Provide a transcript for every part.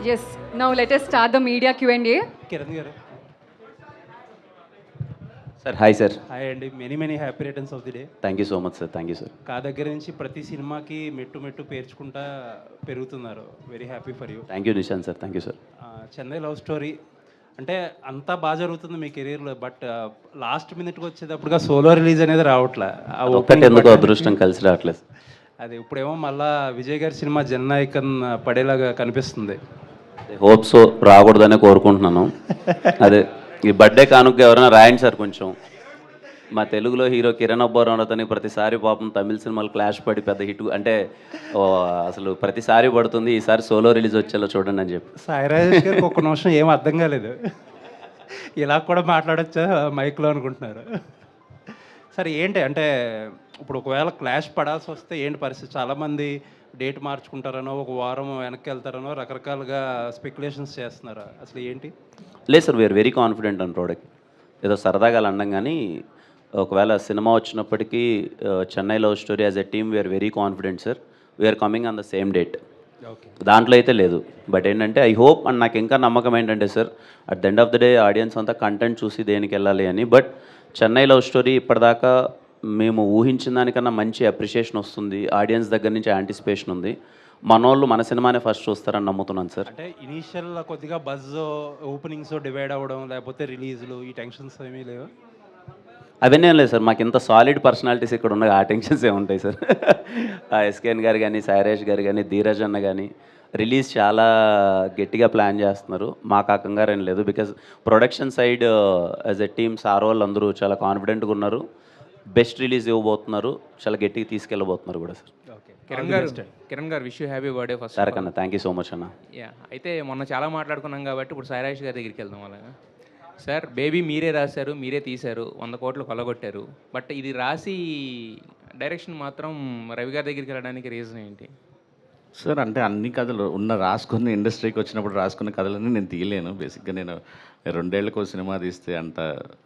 Yes, now let us start the media Q&A. Kiran garu sir hi sir. Hi అండి. Many happy returns of the day. Thank you so much sir. Thank you sir. కా దగ్గర నుంచి ప్రతి సినిమాకి మెట్టు పేర్చుకుంటా పెరుగుతున్నారు. Very happy for you. Thank you Nishant sir. Thank you sir. Chennai love story అంటే అంతా బాగా జరుగుతుంది మీ కెరీర్లో, బట్ లాస్ట్ మినిట్కి వచ్చేటప్పుడుగా సోలో రిలీజ్ అనేది రావట్లే. ఒక్కటి ఎందుకో అదృష్టం కలిసి రావట్లేదు. అది ఇప్పుడేమో మళ్ళా విజయ్ గారి సినిమా జననాయకన్ పడేలాగా కనిపిస్తుంది. హోప్ సో రాకూడదనే కోరుకుంటున్నాను. అదే ఈ బర్త్డే కానుక ఎవరైనా రాయండి సార్ కొంచెం. మా తెలుగులో హీరో కిరణ్ అబ్బవరం అతని ప్రతిసారి పాపం తమిళ సినిమాలు క్లాష్ పడి పెద్ద హిట్ అంటే అసలు ప్రతిసారి పడుతుంది. ఈసారి సోలో రిలీజ్ వచ్చేలా చూడండి అని చెప్పి. సాయిరాజ్ గారికి ఒక్క నిమిషం ఏం అర్థం కాలేదు. ఇలా కూడా మాట్లాడచ్చా మైక్లో అనుకుంటున్నారు. సరే ఏంటి అంటే ఇప్పుడు ఒకవేళ క్లాష్ పడాల్సి వస్తే ఏంటి పరిస్థితి? చాలామంది డేట్ మార్చుకుంటారనో ఒక వారం వెనక్కి వెళ్తారనో రకరకాలుగా స్పెక్యులేషన్స్ చేస్తున్నారు. అసలు ఏంటి? లేదు sir, we are very confident on product. ఏదో సరదాగా అనడం కానీ ఒకవేళ సినిమా వచ్చినప్పటికీ Chennai love story as a team we are very confident sir. We are coming on the same date. Okay, దాంట్లో అయితే లేదు. బట్ ఏంటంటే ఐ హోప్ అండ్ నాకు ఇంకా నమ్మకం ఏంటంటే sir, at the end of the day audience అంతా కంటెంట్ చూసి దేనికి వెళ్ళాలి అని. బట్ చెన్నై లవ్ స్టోరీ ఇప్పటిదాకా మేము ఊహించిన దానికన్నా మంచి అప్రిషియేషన్ వస్తుంది. ఆడియన్స్ దగ్గర నుంచి యాంటిసిపేషన్ ఉంది. మనోళ్ళు మన సినిమానే ఫస్ట్ చూస్తారని నమ్ముతున్నాను సార్. అంటే ఇనీషియల్ కొద్దిగా బజ్ ఓపెనింగ్స్ డివైడ్ అవ్వడం లేకపోతే రిలీజ్లు ఈ టెన్షన్స్ ఏమీ లేవు? అవన్నీ ఏం లేదు సార్. మాకు ఇంత సాలిడ్ పర్సనాలిటీస్ ఇక్కడ ఉన్నాయి, ఆ టెన్షన్స్ ఏముంటాయి సార్. ఎస్కేఎన్ గారు కానీ, సాయిరాజ్ గారు కానీ, ధీరజ్ అన్న కానీ రిలీజ్ చాలా గట్టిగా ప్లాన్ చేస్తున్నారు. మాకు ఆ కంగారు ఏం లేదు. Because production side as a team sir వాళ్ళు అందరూ చాలా కాన్ఫిడెంట్గా ఉన్నారు. బెస్ట్ రిలీజ్ ఇవ్వబోతున్నారు. చాలా గట్టిగా తీసుకెళ్ళబోతున్నారు కూడా సార్. ఓకే, కిరణ్ గారు wish you happy birthday first. Sir కన్నా థ్యాంక్ యూ సో మచ్ అన్న. యా, అయితే మొన్న చాలా మాట్లాడుకున్నాం కాబట్టి ఇప్పుడు సాయిరాజ్ గారి దగ్గరికి వెళ్దాం. అలాగా సార్, బేబీ మీరే రాశారు, మీరే తీశారు, 100 కోట్లు కొల్లగొట్టారు. బట్ ఇది రాసి డైరెక్షన్ మాత్రం రవి గారి దగ్గరికి వెళ్ళడానికి రీజన్ ఏంటి? సార్ అంటే అన్ని కథలు రాసుకున్న ఇండస్ట్రీకి వచ్చినప్పుడు రాసుకున్న కథలన్నీ నేను తీయలేను. బేసిక్గా నేను 2 ఏళ్ళకు సినిమా తీస్తే అంత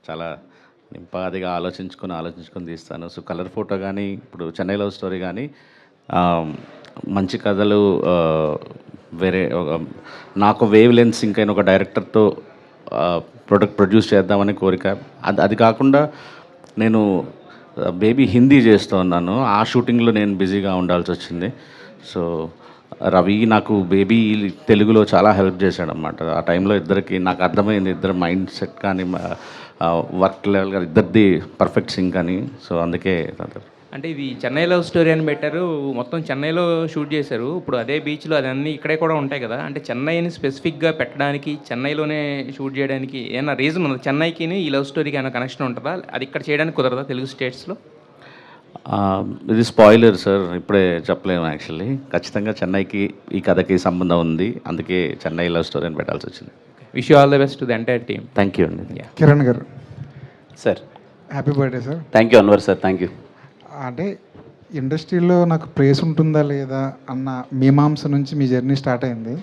చాలా నింపాదిగా ఆలోచించుకొని తీస్తాను. సో కలర్ ఫోటో కానీ ఇప్పుడు చెన్నై లవ్ స్టోరీ కానీ మంచి కథలు వేరే నాకు వేవ్ లెన్స్ ఇంకైనా ఒక డైరెక్టర్తో ప్రొడ్యూస్ చేద్దామనే కోరిక. అది కాకుండా నేను బేబీ హిందీ చేస్తూ ఉన్నాను. ఆ షూటింగ్లో నేను బిజీగా ఉండాల్సి వచ్చింది. సో రవి నాకు బేబీ తెలుగులో చాలా హెల్ప్ చేశాడు అన్నమాట. ఆ టైంలో ఇద్దరికి నాకు అర్థమైంది, ఇద్దరు మైండ్ సెట్ కానీ వర్క్ లెవెల్ కానీ ఇద్దరిది పర్ఫెక్ట్ సింక్ అని. సో అందుకే అంటే ఇది చెన్నై లవ్ స్టోరీ అని పెట్టారు, మొత్తం చెన్నైలో షూట్ చేశారు. ఇప్పుడు అదే బీచ్లో అదన్నీ ఇక్కడే కూడా ఉంటాయి కదా. అంటే చెన్నైని స్పెసిఫిక్గా పెట్టడానికి, చెన్నైలోనే షూట్ చేయడానికి ఏమైనా రీజన్ ఉందా? చెన్నైకి ఈ లవ్ స్టోరీకి ఏమైనా కనెక్షన్ ఉంటుందా? అది ఇక్కడ చేయడానికి కుదరదా తెలుగు స్టేట్స్లో? ఇది స్పాయిలర్ సార్, ఇప్పుడే చెప్పలేము. యాక్చువల్లీ ఖచ్చితంగా చెన్నైకి ఈ కథకి సంబంధం ఉంది. అందుకే చెన్నై లవ్ స్టోరీ అని పెట్టాల్సి వచ్చింది. Wish you all the best to the entire team. Thank you అండి. Kiran garu sir happy birthday sir. Thank you Anwar sir. Thank you. అంటే ఇండస్ట్రీలో నాకు ప్రేస్ ఉంటుందా లేదా అన్న మీమాంస నుంచి మీ జర్నీ స్టార్ట్ అయింది.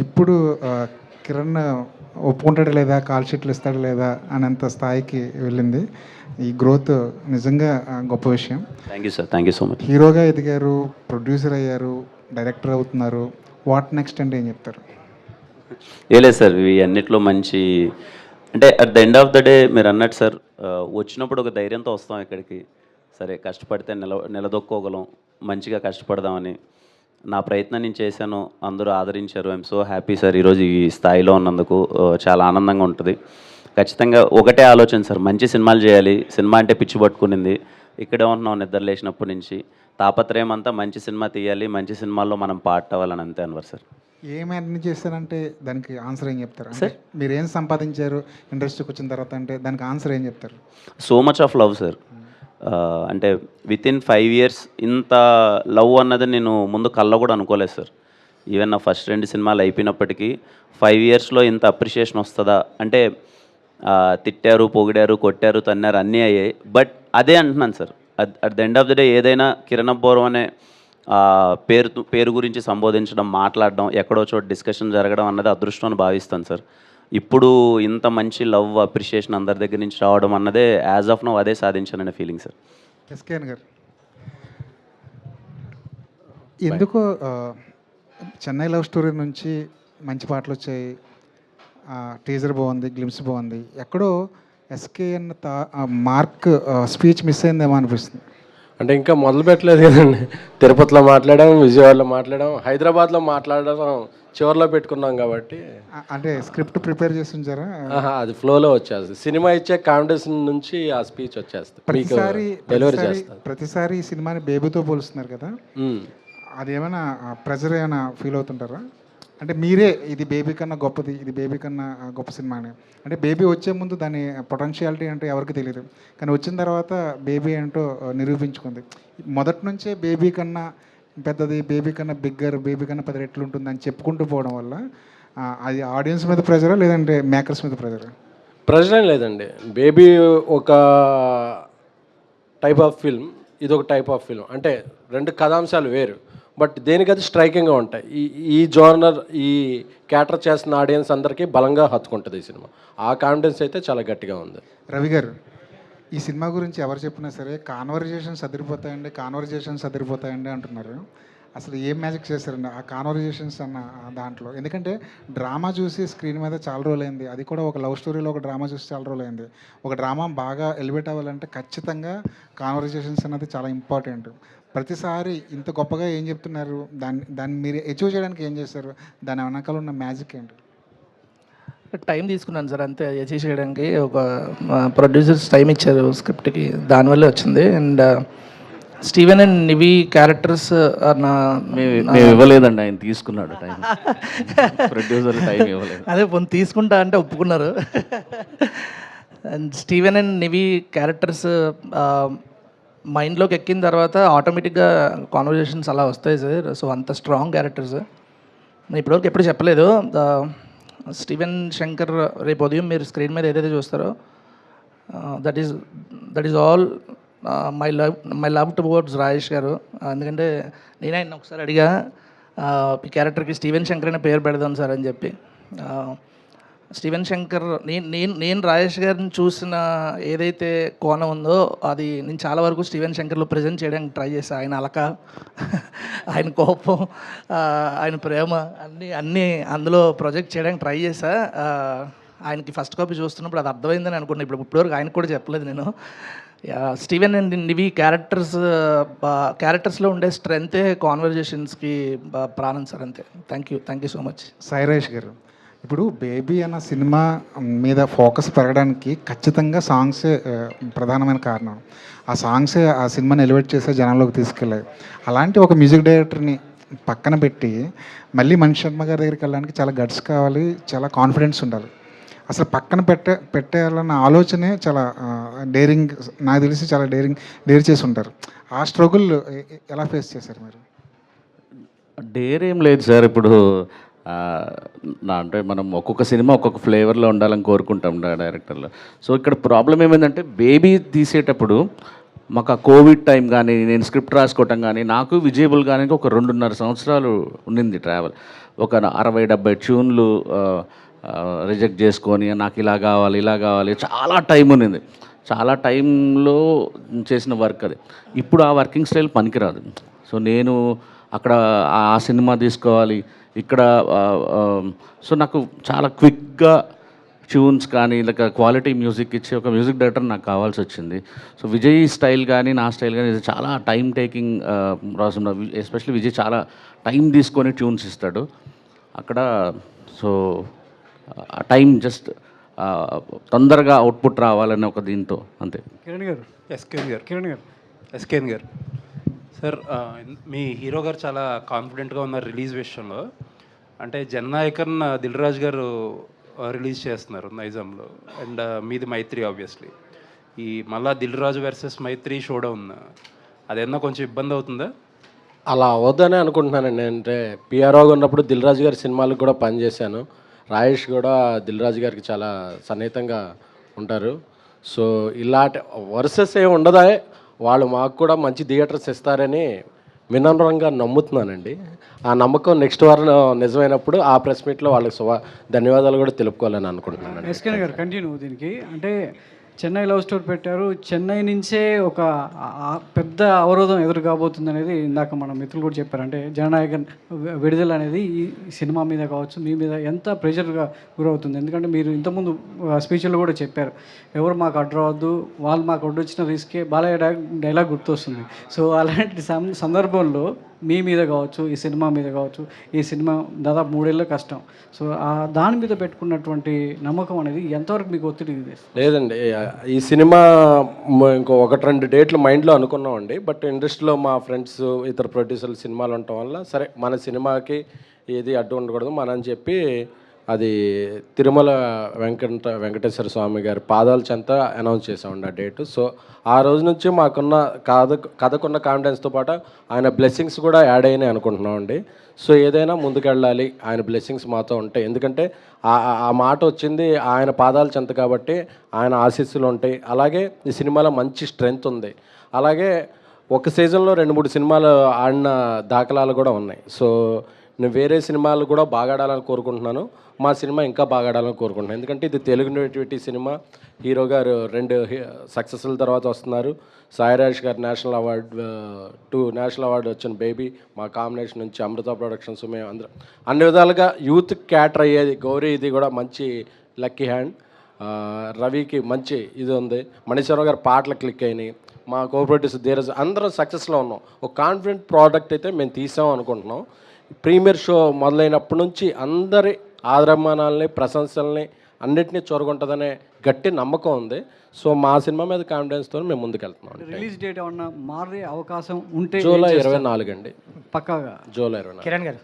ఇప్పుడు కిరణ్ ఒప్పుకుంటాడా లేదా, కాల్ షీట్లు ఇస్తాడా లేదా అనేంత స్థాయికి వెళ్ళింది. ఈ గ్రోత్ నిజంగా గొప్ప విషయం. Thank you sir. Thank you so much. హీరోగా ఎదిగారు, ప్రొడ్యూసర్ అయ్యారు, డైరెక్టర్ అవుతున్నారు. వాట్ నెక్స్ట్ అంటే ఏం చెప్తారు? ఏ లేదు సార్, ఇవి అన్నిట్లో మంచి అంటే at the end of the day మీరు అన్నట్టు సార్, వచ్చినప్పుడు ఒక ధైర్యంతో వస్తాం ఇక్కడికి. సరే కష్టపడితే నిలదొక్కోగలం, మంచిగా కష్టపడదామని నా ప్రయత్నం నేను చేశాను. అందరూ ఆదరించారు. I'm so happy sir. ఈరోజు ఈ స్థాయిలో ఉన్నందుకు చాలా ఆనందంగా ఉంటుంది. ఖచ్చితంగా ఒకటే ఆలోచన సార్, మంచి సినిమాలు చేయాలి. సినిమా అంటే పిచ్చి పట్టుకునింది. ఇక్కడే ఉంటున్నాం నిద్ర లేచినప్పటి నుంచి. తాపత్రయం అంతా మంచి సినిమా తీయాలి, మంచి సినిమాల్లో మనం పార్ట్ అవ్వాలని అంతే అన్వర్ సార్. ఏమైనా చేస్తారంటే దానికి ఆన్సర్ ఏం చెప్తారు? అంటే మీరు ఏం సంపాదించారు ఇండస్ట్రీకి వచ్చిన తర్వాత అంటే దానికి ఆన్సర్ ఏం చెప్తారు? So much of love sir. అంటే వితిన్ 5 years ఇంత లవ్ అన్నది నేను ముందు కళ్ళ కూడా అనుకోలేదు సార్. ఈవెన్ నా ఫస్ట్ 2 సినిమాలు అయిపోయినప్పటికీ 5 yearsలో ఇంత అప్రిషియేషన్ వస్తుందా అంటే తిట్టారు, పొగిడారు, కొట్టారు, తన్నారు, అన్నీ అయ్యాయి. బట్ అదే అంటున్నాను sir, at the end of the day ఏదైనా కిరణ్ అబ్బవరం అనే పేరు గురించి సంబోధించడం, మాట్లాడడం, ఎక్కడో చోట డిస్కషన్ జరగడం అన్నది అదృష్టం అని భావిస్తాను సార్. ఇప్పుడు ఇంత మంచి లవ్ అప్రిషియేషన్ అందరి దగ్గర నుంచి రావడం అన్నదే యాజ్ ఆఫ్ నౌ అదే సాధించాననే ఫీలింగ్ సార్. ఎస్కేఎన్ గారు ఎందుకో చెన్నై లవ్ స్టోరీ నుంచి మంచి పాటలు వచ్చాయి, టీజర్ బాగుంది, గ్లిమ్స్ బాగుంది. ఎక్కడో ఎస్కేఎన్ మార్క్ స్పీచ్ మిస్ అయిందేమో అనిపిస్తుంది. అంటే ఇంకా మొదలు పెట్టలేదు కదండి. తిరుపతిలో మాట్లాడాం, విజయవాడలో మాట్లాడాం, హైదరాబాద్లో మాట్లాడడం చివరిలో పెట్టుకున్నాం కాబట్టి అంటే స్క్రిప్ట్ ప్రిపేర్ చేసి ఉంచారా? అది ఫ్లోలో వచ్చేస్తుంది. సినిమా ఇచ్చే కాంపిటీషన్ నుంచి ఆ స్పీచ్ వచ్చేస్తుంది, మీకు డెలివరీ చేస్తుంది. ప్రతిసారి ఈ సినిమాని బేబీతో పోలుస్తున్నారు కదా, అది ఏమైనా ప్రెజర్ ఏమైనా ఫీల్ అవుతుంటారా? అంటే మీరే ఇది బేబీ కన్నా గొప్పది, ఇది బేబీ కన్నా గొప్ప సినిమా అని. అంటే బేబీ వచ్చే ముందు దాని పొటెన్షియాలిటీ అంటే ఎవరికి తెలియదు, కానీ వచ్చిన తర్వాత బేబీ ఏంటో నిరూపించుకుంది. మొదటి నుంచే బేబీ కన్నా పెద్దది, బేబీ కన్నా బిగ్గర్, బేబీ కన్నా 10 రెట్లు ఉంటుంది అని చెప్పుకుంటూ పోవడం వల్ల అది ఆడియన్స్ మీద ప్రెజరా లేదంటే మేకర్స్ మీద ప్రెజరా? ప్రెజర్ ఏం లేదండి. బేబీ ఒక టైప్ ఆఫ్ ఫిల్మ్, ఇది ఒక టైప్ ఆఫ్ ఫిల్మ్. అంటే రెండు కథాంశాలు వేరు, బట్ దేనికది స్ట్రైకింగ్గా ఉంటాయి. ఈ జోనర్, ఈ క్యాటర్ చేస్తున్న ఆడియన్స్ అందరికీ బలంగా హత్తుకుంటుంది ఈ సినిమా. ఆ కాన్ఫిడెన్స్ అయితే చాలా గట్టిగా ఉంది. రవి గారు, ఈ సినిమా గురించి ఎవరు చెప్పినా సరే కాన్వర్జేషన్స్ అదిరిపోతాయండి అంటున్నారు. అసలు ఏం మ్యాజిక్ చేశారండి ఆ కాన్వర్జేషన్స్ అన్న దాంట్లో? ఎందుకంటే డ్రామా చూసి స్క్రీన్ మీద చాలా రోజులైంది, అది కూడా ఒక లవ్ స్టోరీలో ఒక డ్రామా చూసి చాలా రోజులైంది. ఒక డ్రామా బాగా ఎలివేట్ అవ్వాలంటే ఖచ్చితంగా కాన్వర్జేషన్స్ అన్నది చాలా ఇంపార్టెంట్. ప్రతిసారి ఇంత గొప్పగా ఏం చెప్తున్నారు, దాన్ని మీరు అచీవ్ చేయడానికి ఏం చేశారు, దాని వెనకాల ఉన్న మ్యాజిక్ ఏంటి? టైం తీసుకున్నాను సార్, అంతే. అచీవ్ చేయడానికి ఒక ప్రొడ్యూసర్స్ టైం ఇచ్చారు స్క్రిప్ట్కి, దానివల్లే వచ్చింది. అండ్ స్టీవెన్ అండ్ నివి క్యారెక్టర్స్ మేము ఇవ్వలేదండి, ఆయన తీసుకున్నాడు టైం. ప్రొడ్యూసర్ టైం ఇవ్వలేదు. అదే పొంది తీసుకుంటా అంటే ఒప్పుకున్నారు. అండ్ స్టీవెన్ అండ్ నివి క్యారెక్టర్స్ మైండ్లోకి ఎక్కిన తర్వాత ఆటోమేటిక్గా కాన్వర్జేషన్స్ అలా వస్తాయి సార్. సో అంత స్ట్రాంగ్ క్యారెక్టర్స్ నేను ఇప్పటివరకు ఎప్పుడు చెప్పలేదు. స్టీవెన్ శంకర్ రేపు ఉదయం మీరు స్క్రీన్ మీద ఏదైతే చూస్తారో that is all my love towards Rajesh గారు. ఎందుకంటే నేనే ఆయన ఒకసారి అడిగా ఈ క్యారెక్టర్కి స్టీవెన్ శంకర్ అనే పేరు పెడదాం సార్ అని చెప్పి. స్టీవెన్ శంకర్ నేను రాజేష్ గారిని చూసిన ఏదైతే కోణం ఉందో అది నేను చాలా వరకు స్టీవెన్ శంకర్లో ప్రజెంట్ చేయడానికి ట్రై చేశాను. ఆయన అలక, ఆయన కోపం, ఆయన ప్రేమ అన్నీ అందులో ప్రొజెక్ట్ చేయడానికి ట్రై చేశా. ఆయనకి ఫస్ట్ కాపీ చూస్తున్నప్పుడు అది అర్థమైందని అనుకున్నాను. ఇప్పటివరకు ఆయనకు కూడా చెప్పలేదు నేను. స్టీవెన్ అండ్ నివి క్యారెక్టర్స్లో ఉండే స్ట్రెంతే కాన్వర్జేషన్స్కి ప్రాణం సార్, అంతే. Thank you so much. Sairaj గారు, ఇప్పుడు బేబీ అన్న సినిమా మీద ఫోకస్ పెరగడానికి ఖచ్చితంగా సాంగ్సే ప్రధానమైన కారణం. ఆ సాంగ్సే ఆ సినిమాని ఎలివేట్ చేసే జనాల్లోకి తీసుకెళ్ళాయి. అలాంటి ఒక మ్యూజిక్ డైరెక్టర్ని పక్కన పెట్టి మళ్ళీ మణి శర్మ గారి దగ్గరికి వెళ్ళడానికి చాలా గట్స్ కావాలి, చాలా కాన్ఫిడెన్స్ ఉండాలి. అసలు పక్కన పెట్టేయాలన్న ఆలోచనే చాలా డేరింగ్, నాకు తెలిసి చాలా డేర్ చేసి ఉంటారు. ఆ స్ట్రగుల్ ఎలా ఫేస్ చేశారు మీరు? డేర్ ఏం లేదు సార్. ఇప్పుడు అంటే మనం ఒక్కొక్క సినిమా ఒక్కొక్క ఫ్లేవర్లో ఉండాలని కోరుకుంటాం డైరెక్టర్లో. సో ఇక్కడ ప్రాబ్లం ఏమైందంటే బేబీ తీసేటప్పుడు మాకు ఆ కోవిడ్ టైం కానీ, నేను స్క్రిప్ట్ రాసుకోవటం కానీ, నాకు విజయబుల్ కానీ ఒక 2.5 సంవత్సరాలు ఉండింది ట్రావెల్. ఒక 60-70 ట్యూన్లు రిజెక్ట్ చేసుకొని నాకు ఇలా కావాలి చాలా టైం ఉన్నింది. చాలా టైంలో చేసిన వర్క్ అది. ఇప్పుడు ఆ వర్కింగ్ స్టైల్ పనికిరాదు. సో నేను అక్కడ ఆ సినిమా తీసుకోవాలి ఇక్కడ. సో నాకు చాలా క్విక్గా ట్యూన్స్ కానీ లేక క్వాలిటీ మ్యూజిక్ ఇచ్చే ఒక మ్యూజిక్ డైరెక్టర్ నాకు కావాల్సి వచ్చింది. సో విజయ్ స్టైల్ కానీ నా స్టైల్ కానీ ఇది చాలా time taking process. Especially Vijay చాలా టైం తీసుకొని ట్యూన్స్ ఇస్తాడు అక్కడ. సో ఆ టైం జస్ట్ తొందరగా అవుట్పుట్ రావాలని ఒక దీంతో అంతే. ఎస్కేన్ గారు సార్, మీ హీరో గారు చాలా కాన్ఫిడెంట్గా ఉన్నారు రిలీజ్ విషయంలో. అంటే జననాయకన్ దిల్ రాజు గారు రిలీజ్ చేస్తున్నారు నైజాంలో, అండ్ మీది మైత్రి. ఆబ్వియస్లీ ఈ మళ్ళా దిల్ రాజు వర్సెస్ మైత్రి షోడౌన్ అదేమన్నా కొంచెం ఇబ్బంది అవుతుందా? అలా అవ్వద్దనే అనుకుంటున్నానండి. అంటే పిఆర్ఓగా ఉన్నప్పుడు దిల్ రాజు గారి సినిమాలకు కూడా పనిచేశాను. రాజేష్ కూడా దిల్ రాజు గారికి చాలా సన్నిహితంగా ఉంటారు. సో ఇలాంటి వర్సెస్ ఏమి ఉండదా, వాళ్ళు మాకు కూడా మంచి థియేటర్స్ ఇస్తారని వినమ్రంగా నమ్ముతున్నానండి. ఆ నమ్మకం నెక్స్ట్ వారం నిజమైనప్పుడు ఆ ప్రెస్ మీట్లో వాళ్ళకి ధన్యవాదాలు కూడా తెలుపుకోవాలని అనుకుంటున్నాను. ఎస్కేన్ గారు కంటిన్యూ దీనికి. అంటే చెన్నై లవ్ స్టోరీ పెట్టారు. చెన్నై నుంచే ఒక పెద్ద అవరోధం ఎదురు కాబోతుంది అనేది ఇందాక మన మిత్రులు కూడా చెప్పారు. అంటే జననాయకన్ విడుదల అనేది ఈ సినిమా మీద కావచ్చు, మీ మీద ఎంత ప్రెషర్గా గురవుతుంది. ఎందుకంటే మీరు ఇంతకుముందు స్పీచ్లో కూడా చెప్పారు, ఎవరు మాకు అడ్డు రావద్దు, వాళ్ళు మాకు అడ్డు వచ్చిన రిస్కే బాలయ్య డైలాగ్ గుర్తొస్తుంది. సో అలాంటి సందర్భంలో మీ మీద కావచ్చు, ఈ సినిమా మీద కావచ్చు, ఈ సినిమా దాదాపు 3 ఏళ్ళ కష్టం. సో దాని మీద పెట్టుకున్నటువంటి నమ్మకం అనేది ఎంతవరకు మీకు ఒత్తిడి లేదండి, ఈ సినిమా ఇంకో 1-2 డేట్లు మైండ్లో అనుకున్నామండి. బట్ ఇండస్ట్రీలో మా ఫ్రెండ్స్ ఇతర ప్రొడ్యూసర్లు సినిమాలు ఉండటం వల్ల సరే మన సినిమాకి ఏది అడ్డు ఉండకూడదు అని చెప్పి అది తిరుమల వెంకటేశ్వర స్వామి గారి పాదాల చెంత అనౌన్స్ చేసామండి ఆ డేటు. సో ఆ రోజు నుంచి మాకున్న కథకున్న కాన్ఫిడెన్స్తో పాటు ఆయన బ్లెస్సింగ్స్ కూడా యాడ్ అయినాయి అనుకుంటున్నామండి. సో ఏదైనా ముందుకెళ్ళాలి, ఆయన బ్లెస్సింగ్స్ మాతో ఉంటాయి. ఎందుకంటే ఆ మాట వచ్చింది ఆయన పాదాల చెంత కాబట్టి ఆయన ఆశీస్సులు ఉంటాయి. అలాగే ఈ సినిమాలో మంచి స్ట్రెంగ్త్ ఉంది. అలాగే ఒక సీజన్లో 2-3 సినిమాలు ఆడిన దాఖలాలు కూడా ఉన్నాయి. సో నేను వేరే సినిమాలు కూడా బాగా ఆడాలని కోరుకుంటున్నాను, మా సినిమా ఇంకా బాగా ఆడాలని కోరుకుంటున్నాను. ఎందుకంటే ఇది తెలుగు నేటివిటీ సినిమా. హీరో గారు 2 సక్సెస్ల తర్వాత వస్తున్నారు. సాయిరాజ్ గారు నేషనల్ అవార్డు వచ్చిన బేబీ, మా కాంబినేషన్ నుంచి అమృత ప్రొడక్షన్స్, మేము అందరం అన్ని విధాలుగా యూత్ క్యాటర్ అయ్యేది. గౌరీ ఇది కూడా మంచి లక్కీ హ్యాండ్. రవికి మంచి ఇది ఉంది. మణిశ్వరరావు గారు పాటలు క్లిక్ అయినాయి. మా కోఆపరేటివ్స్ ధీరజ్ అందరం సక్సెస్లో ఉన్నాం. ఒక కాన్ఫిడెంట్ ప్రోడక్ట్ అయితే మేము తీసాం అనుకుంటున్నాం. ప్రీమియర్ షో మొదలైనప్పటి నుంచి అందరి ఆదరమానాలని, ప్రశంసల్ని అన్నిటినీ చొరగొంటుందనే గట్టి నమ్మకం ఉంది. సో మా సినిమా మీద కాన్ఫిడెన్స్తో మేము ముందుకెళ్తున్నాం. రిలీజ్ డేట్ ఏమన్నా మారే అవకాశం ఉంటే జూలై 24 అండి, పక్కాగా July 24. Kiran garu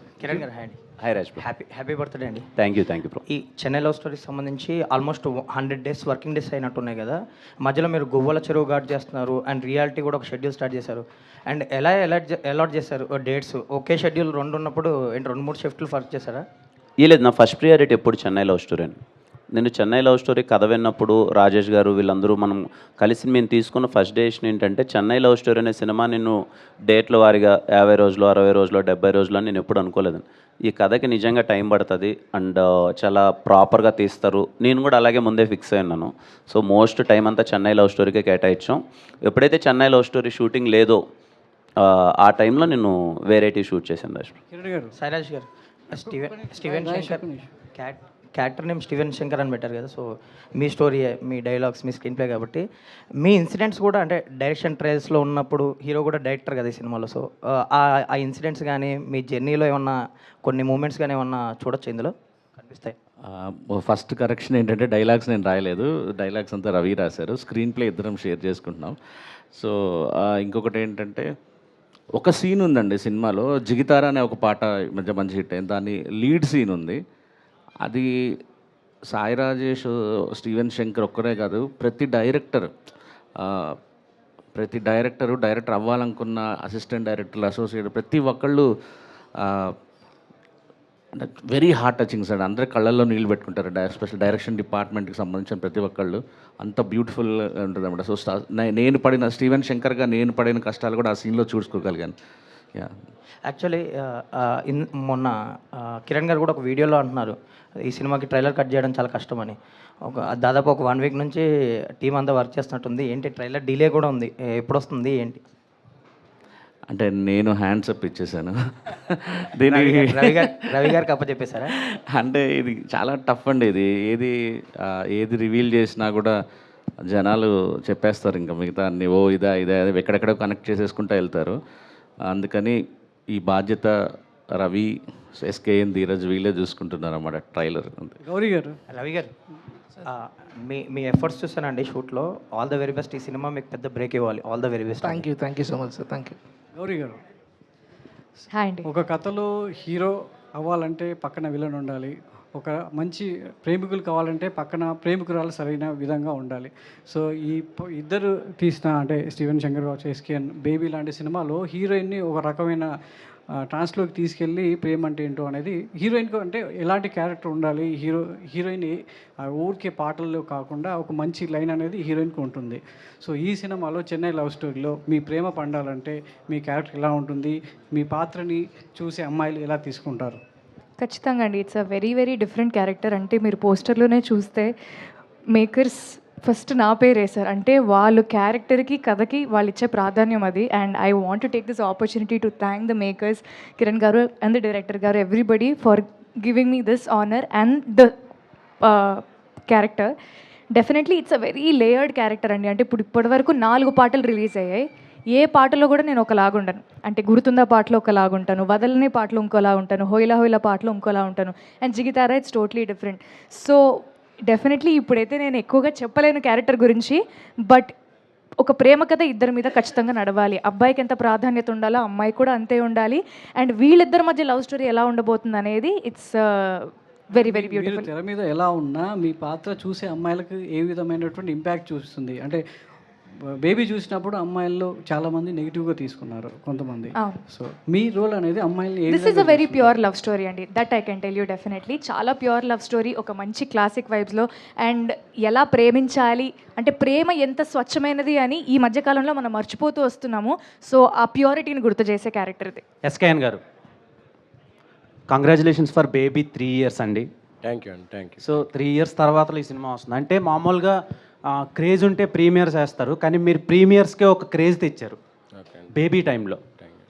hi Raj bro. Happy birthday అండి. Thank you bro. ఈ చెన్నై లవ్ స్టోరీకి సంబంధించి ఆల్మోస్ట్ 100 డేస్ వర్కింగ్ డేస్ అయినట్టున్నాయి కదా. మధ్యలో మీరు గువ్వల చెరువు గార్డ్ చేస్తున్నారు అండ్ రియాలిటీ కూడా ఒక షెడ్యూల్ స్టార్ట్ చేశారు. అండ్ ఎలా అలాట్ చేశారు డేట్స్? ఒకే షెడ్యూల్ 2 ఉన్నప్పుడు 2-3 షిఫ్ట్లు వర్క్ చేశారా? లేదు, నా ఫస్ట్ ప్రియారిటీ ఎప్పుడు చెన్నై లవ్ స్టోరీ అని. నేను చెన్నై లవ్ స్టోరీ కథ విన్నప్పుడు రాజేష్ గారు వీళ్ళందరూ మనం కలిసి మేము తీసుకున్న ఫస్ట్ డెసిషన్ ఏంటంటే చెన్నై లవ్ స్టోరీ అనే సినిమా నేను డేట్ల వారిగా 50 రోజులు, 60 రోజులు, 70 రోజులు అని నేను ఎప్పుడు అనుకోలేదు. ఈ కథకి నిజంగా టైం పడుతుంది అండ్ చాలా ప్రాపర్గా తీస్తారు. నేను కూడా అలాగే ముందే ఫిక్స్ అయ్యాను. సో మోస్ట్ టైం అంతా చెన్నై లవ్ స్టోరీకే కేటాయించాం. ఎప్పుడైతే చెన్నై లవ్ స్టోరీ షూటింగ్ లేదో ఆ టైంలో నేను వెరైటీ షూట్ చేశాను. సాయిరాజ్ గారు, Steven Shankar character name Steven Shankar అని పెట్టారు కదా. సో మీ స్టోరీ, మీ డైలాగ్స్, మీ స్క్రీన్ ప్లే కాబట్టి మీ ఇన్సిడెంట్స్ కూడా అంటే డైరెక్షన్ ట్రయల్స్లో ఉన్నప్పుడు హీరో కూడా డైరెక్టర్ కదా ఈ సినిమాలో. సో ఆ ఇన్సిడెంట్స్ కానీ మీ జర్నీలో ఏమన్నా కొన్ని మూమెంట్స్ కానీ ఏమన్నా చూడొచ్చు ఇందులో కనిపిస్తాయి? ఫస్ట్ కరెక్షన్ ఏంటంటే డైలాగ్స్ నేను రాయలేదు, డైలాగ్స్ అంతా రవి రాశారు. స్క్రీన్ ప్లే ఇద్దరం షేర్ చేసుకుంటున్నాం. సో ఇంకొకటి ఏంటంటే ఒక సీన్ ఉందండి సినిమాలో, జిగితారా అనే ఒక పాట మధ్య మంచి హిట్ అయింది. దాని లీడ్ సీన్ ఉంది. అది సాయి రాజేష్, స్టీవెన్ శంకర్ ఒక్కరే కాదు, ప్రతి డైరెక్టర్ అవ్వాలనుకున్న అసిస్టెంట్ డైరెక్టర్లు, అసోసియేట్ ప్రతి ఒక్కళ్ళు అంటే వెరీ హార్ట్ టచింగ్ సార్. అందరి కళ్ళల్లో నీళ్ళు పెట్టుకుంటారు. ఎస్పెషల్ డైరెక్షన్ డిపార్ట్మెంట్కి సంబంధించిన ప్రతి ఒక్కళ్ళు అంత బ్యూటిఫుల్ ఉంటుంది అన్నమాట. సో నేను పడిన స్టీవెన్ శంకర్గా నేను పడిన కష్టాలు కూడా ఆ సీన్లో చూసుకోగలిగాను. యా, యాక్చువల్లీ మొన్న కిరణ్ గారు కూడా ఒక వీడియోలో అంటున్నారు ఈ సినిమాకి ట్రైలర్ కట్ చేయడం చాలా కష్టమని. దాదాపు ఒక 1 వీక్ నుంచి టీం అంతా వర్క్ చేస్తున్నట్టుంది. ఏంటి ట్రైలర్ డిలే కూడా ఉంది, ఎప్పుడు వస్తుంది ఏంటి? అంటే నేను హ్యాండ్స్ అప్ ఇచ్చేసాను రవి గారికి అప్పచెప్పేశారా? అంటే ఇది చాలా టఫ్ అండి. ఇది ఏది రివీల్ చేసినా కూడా జనాలు చెప్పేస్తారు ఇంకా మిగతా అన్ని ఇదా ఎక్కడెక్కడ కనెక్ట్ చేసేసుకుంటూ వెళ్తారు. అందుకని ఈ బాధ్యత రవి, ఎస్కేఎన్, ధీరజ్ వీళ్ళే చూసుకుంటున్నారు అన్నమాట ట్రైలర్. గౌరీ గారు, రవి గారు, మీ ఎఫర్ట్స్ చూసానండి షూట్లో. All the very best. ఈ సినిమా మీకు పెద్ద బ్రేక్ ఇవ్వాలి. All the very best. Thank you so much sir. Thank you. Gauri garu, hi అండి. ఒక కథలో హీరో అవ్వాలంటే పక్కన విలన్ ఉండాలి, ఒక మంచి ప్రేమికులు కావాలంటే పక్కన ప్రేమికురాలు సరైన విధంగా ఉండాలి. సో ఈ ఇద్దరు తీసిన అంటే స్టీవెన్ శంకర్ కావచ్చు, ఎస్కేఎన్, బేబీ లాంటి సినిమాలో హీరోయిన్ని ఒక రకమైన ట్రాన్స్లోకి తీసుకెళ్ళి ప్రేమ అంటే ఏంటో అనేది హీరోయిన్కి అంటే ఎలాంటి క్యారెక్టర్ ఉండాలి, హీరోయిన్ ఊరికే పాటల్లో కాకుండా ఒక మంచి లైన్ అనేది హీరోయిన్కి ఉంటుంది. సో ఈ సినిమాలో చెన్నై లవ్ స్టోరీలో మీ ప్రేమ పండాలంటే మీ క్యారెక్టర్ ఎలా ఉంటుంది, మీ పాత్రని చూసే అమ్మాయిలు ఎలా తీసుకుంటారు? ఖచ్చితంగా అండి, it's a very very different character. అంటే మీరు పోస్టర్లోనే చూస్తే మేకర్స్ ఫస్ట్ నా పేరే సార్. అంటే వాళ్ళు క్యారెక్టర్కి కథకి వాళ్ళు ఇచ్చే ప్రాధాన్యం అది. And I want to take this opportunity to thank the makers, Kiran గారు అండ్ ద డైరెక్టర్ గారు, everybody for giving me this honour and the character. Definitely it's a very layered character అండి. అంటే ఇప్పటివరకు 4 పాటలు రిలీజ్ అయ్యాయి. ఏ పాటలో కూడా నేను ఒకలాగుంటాను. అంటే గుర్తుందా పాటలో ఒకలాగుంటాను, వదలనే పాటలో ఇంకోలా ఉంటాను, హోయిలా హోయిలా పాటలో ఇంకోలా ఉంటాను, అండ్ జిగితారా it's totally different. So definitely ఇప్పుడైతే నేను ఎక్కువగా చెప్పలేను క్యారెక్టర్ గురించి. బట్ ఒక ప్రేమ కథ ఇద్దరి మీద ఖచ్చితంగా నడవాలి. అబ్బాయికి ఎంత ప్రాధాన్యత ఉండాలో అమ్మాయి కూడా అంతే ఉండాలి. అండ్ వీళ్ళిద్దరి మధ్య లవ్ స్టోరీ ఎలా ఉండబోతుంది అనేది ఇట్స్ వెరీ వెరీ మీరు బ్యూటిఫుల్. తెర మీద ఎలా ఉన్నా మీ పాత్ర చూసే అమ్మాయిలకు ఏ విధమైనటువంటి ఇంపాక్ట్ చూపిస్తుంది? అంటే బేబీ చూసినప్పుడు అమ్మాయిల్లో చాలామంది నెగిటివ్గా తీసుకున్నారు కొంతమంది. సో మీ రోల్ అనేది అమ్మాయిల్ని this is a very pure love story అండి. That I can tell you definitely. చాలా ప్యూర్ లవ్ స్టోరీ, ఒక మంచి క్లాసిక్ వైబ్స్లో. అండ్ ఎలా ప్రేమించాలి అంటే ప్రేమ ఎంత స్వచ్ఛమైనది అని ఈ మధ్యకాలంలో మనం మర్చిపోతూ వస్తున్నాము. సో ఆ ప్యూరిటీని గుర్తు చేసే క్యారెక్టర్ ఇది. ఎస్కేఎన్ గారు, కంగ్రాచులేషన్స్ ఫర్ బేబీ 3 years అండి. థ్యాంక్ యూ అండి, థ్యాంక్ యూ. సో 3 years తర్వాత ఈ సినిమా వస్తుంది. అంటే మామూలుగా క్రేజ్ ఉంటే ప్రీమియర్స్ వేస్తారు, కానీ మీరు ప్రీమియర్స్కే ఒక క్రేజ్ తెచ్చారు బేబీ టైంలో.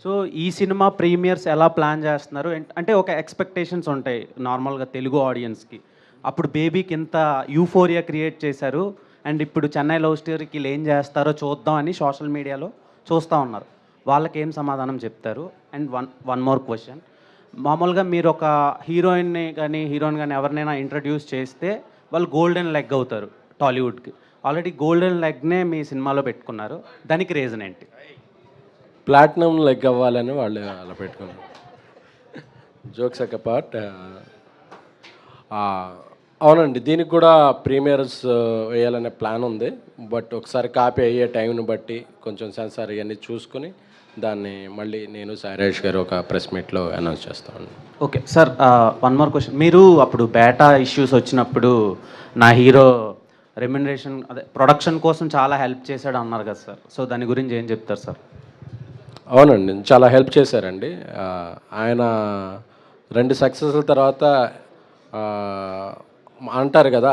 సో ఈ సినిమా ప్రీమియర్స్ ఎలా ప్లాన్ చేస్తున్నారు? అంటే ఒక ఎక్స్పెక్టేషన్స్ ఉంటాయి నార్మల్గా తెలుగు ఆడియన్స్కి. అప్పుడు బేబీకి ఇంత యూఫోరియా క్రియేట్ చేశారు, అండ్ ఇప్పుడు చెన్నై లవ్ స్టోరీకి వీళ్ళు ఏం చేస్తారో చూద్దాం అని సోషల్ మీడియాలో చూస్తూ ఉన్నారు. వాళ్ళకి ఏం సమాధానం చెప్తారు? అండ్ వన్ మోర్ క్వశ్చన్, మామూలుగా మీరు ఒక హీరోయిన్ కానీ ఎవరినైనా ఇంట్రడ్యూస్ చేస్తే వాళ్ళు గోల్డెన్ లెగ్ అవుతారు టాలీవుడ్కి. ఆల్రెడీ గోల్డెన్ లెగ్నే మీ సినిమాలో పెట్టుకున్నారు, దానికి రీజన్ ఏంటి? ప్లాటినం లెగ్ అవ్వాలని వాళ్ళు అలా పెట్టుకున్నారు. జోక్స్ ఒక పార్ట్. అవునండి, దీనికి కూడా ప్రీమియర్స్ వేయాలనే ప్లాన్ ఉంది. బట్ ఒకసారి కాపీ అయ్యే టైంని బట్టి కొంచెం సెన్సార్ ఇవన్నీ చూసుకుని దాన్ని మళ్ళీ నేను సాయిరాజ్ గారు ఒక ప్రెస్ మీట్లో అనౌన్స్ చేస్తాను. Okay sir, one more question. మీరు అప్పుడు బేటా ఇష్యూస్ వచ్చినప్పుడు నా హీరో రెమ్యునరేషన్ అదే ప్రొడక్షన్ కోసం చాలా హెల్ప్ చేశాడు అన్నారు కదా సార్. సో దాని గురించి ఏం చెప్తారు సార్? అవునండి, చాలా హెల్ప్ చేశారండి. ఆయన 2 సక్సెస్ల తర్వాత అంటారు కదా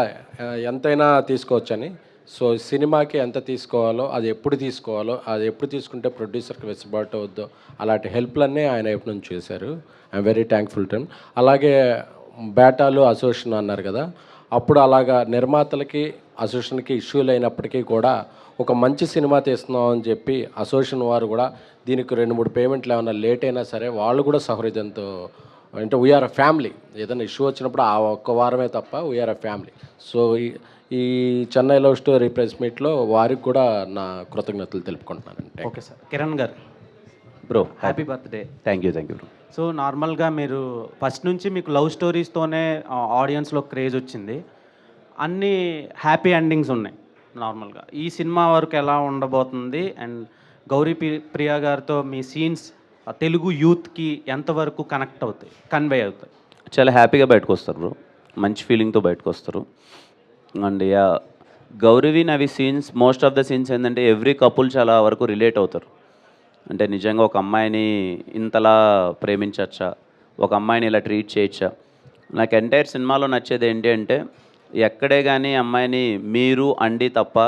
ఎంతైనా తీసుకోవచ్చని. సో సినిమాకి ఎంత తీసుకోవాలో, అది ఎప్పుడు తీసుకోవాలో, అది ఎప్పుడు తీసుకుంటే ప్రొడ్యూసర్కి వెసులుబాటు అవుద్దో అలాంటి హెల్ప్లన్నీ ఆయన ఎప్పటి నుంచి చేశారు. I'm very thankful to him. అలాగే బేటాలు అసోసియేషన్ అన్నారు కదా, అప్పుడు అలాగా నిర్మాతలకి అసోసియేషన్కి ఇష్యూలు అయినప్పటికీ కూడా ఒక మంచి సినిమా తీస్తున్నాం అని చెప్పి అసోసియేషన్ వారు కూడా దీనికి 2-3 పేమెంట్లు ఏమైనా లేట్ అయినా సరే వాళ్ళు కూడా సహృదయంతో, అంటే వీఆర్ అ ఫ్యామిలీ. ఏదైనా ఇష్యూ వచ్చినప్పుడు ఆ ఒక్క వారమే తప్ప వీఆర్ అ ఫ్యామిలీ. సో ఈ చెన్నై లవ్ స్టోరీ ప్రెస్ మీట్లో వారికి కూడా నా కృతజ్ఞతలు తెలుపుకుంటున్నానండి. Okay sir. Kiran garu bro, happy birthday. Thank you bro. So నార్మల్గా మీరు ఫస్ట్ నుంచి మీకు లవ్ స్టోరీస్తోనే ఆడియన్స్లో క్రేజ్ వచ్చింది, అన్నీ హ్యాపీ ఎండింగ్స్ ఉన్నాయి నార్మల్గా. ఈ సినిమా వరకు ఎలా ఉండబోతుంది? అండ్ గౌరీ ప్రియా గారితో మీ సీన్స్ తెలుగు యూత్కి ఎంతవరకు కనెక్ట్ అవుతాయి, కన్వే అవుతాయి? చాలా హ్యాపీగా బయటకు వస్తారు బ్రో, మంచి ఫీలింగ్తో బయటకు వస్తారు. అండ్ యా, గౌరవి నవి scenes, most of the scenes ఏంటంటే ఎవ్రీ కపుల్ చాలా వరకు రిలేట్ అవుతారు. అంటే నిజంగా ఒక అమ్మాయిని ఇంతలా ప్రేమించచ్చా, ఒక అమ్మాయిని ఇలా ట్రీట్ చేయొచ్చా. నాకు ఎంటైర్ సినిమాలో నచ్చేది ఏంటి అంటే ఎక్కడే కానీ అమ్మాయిని మీరు అండి తప్ప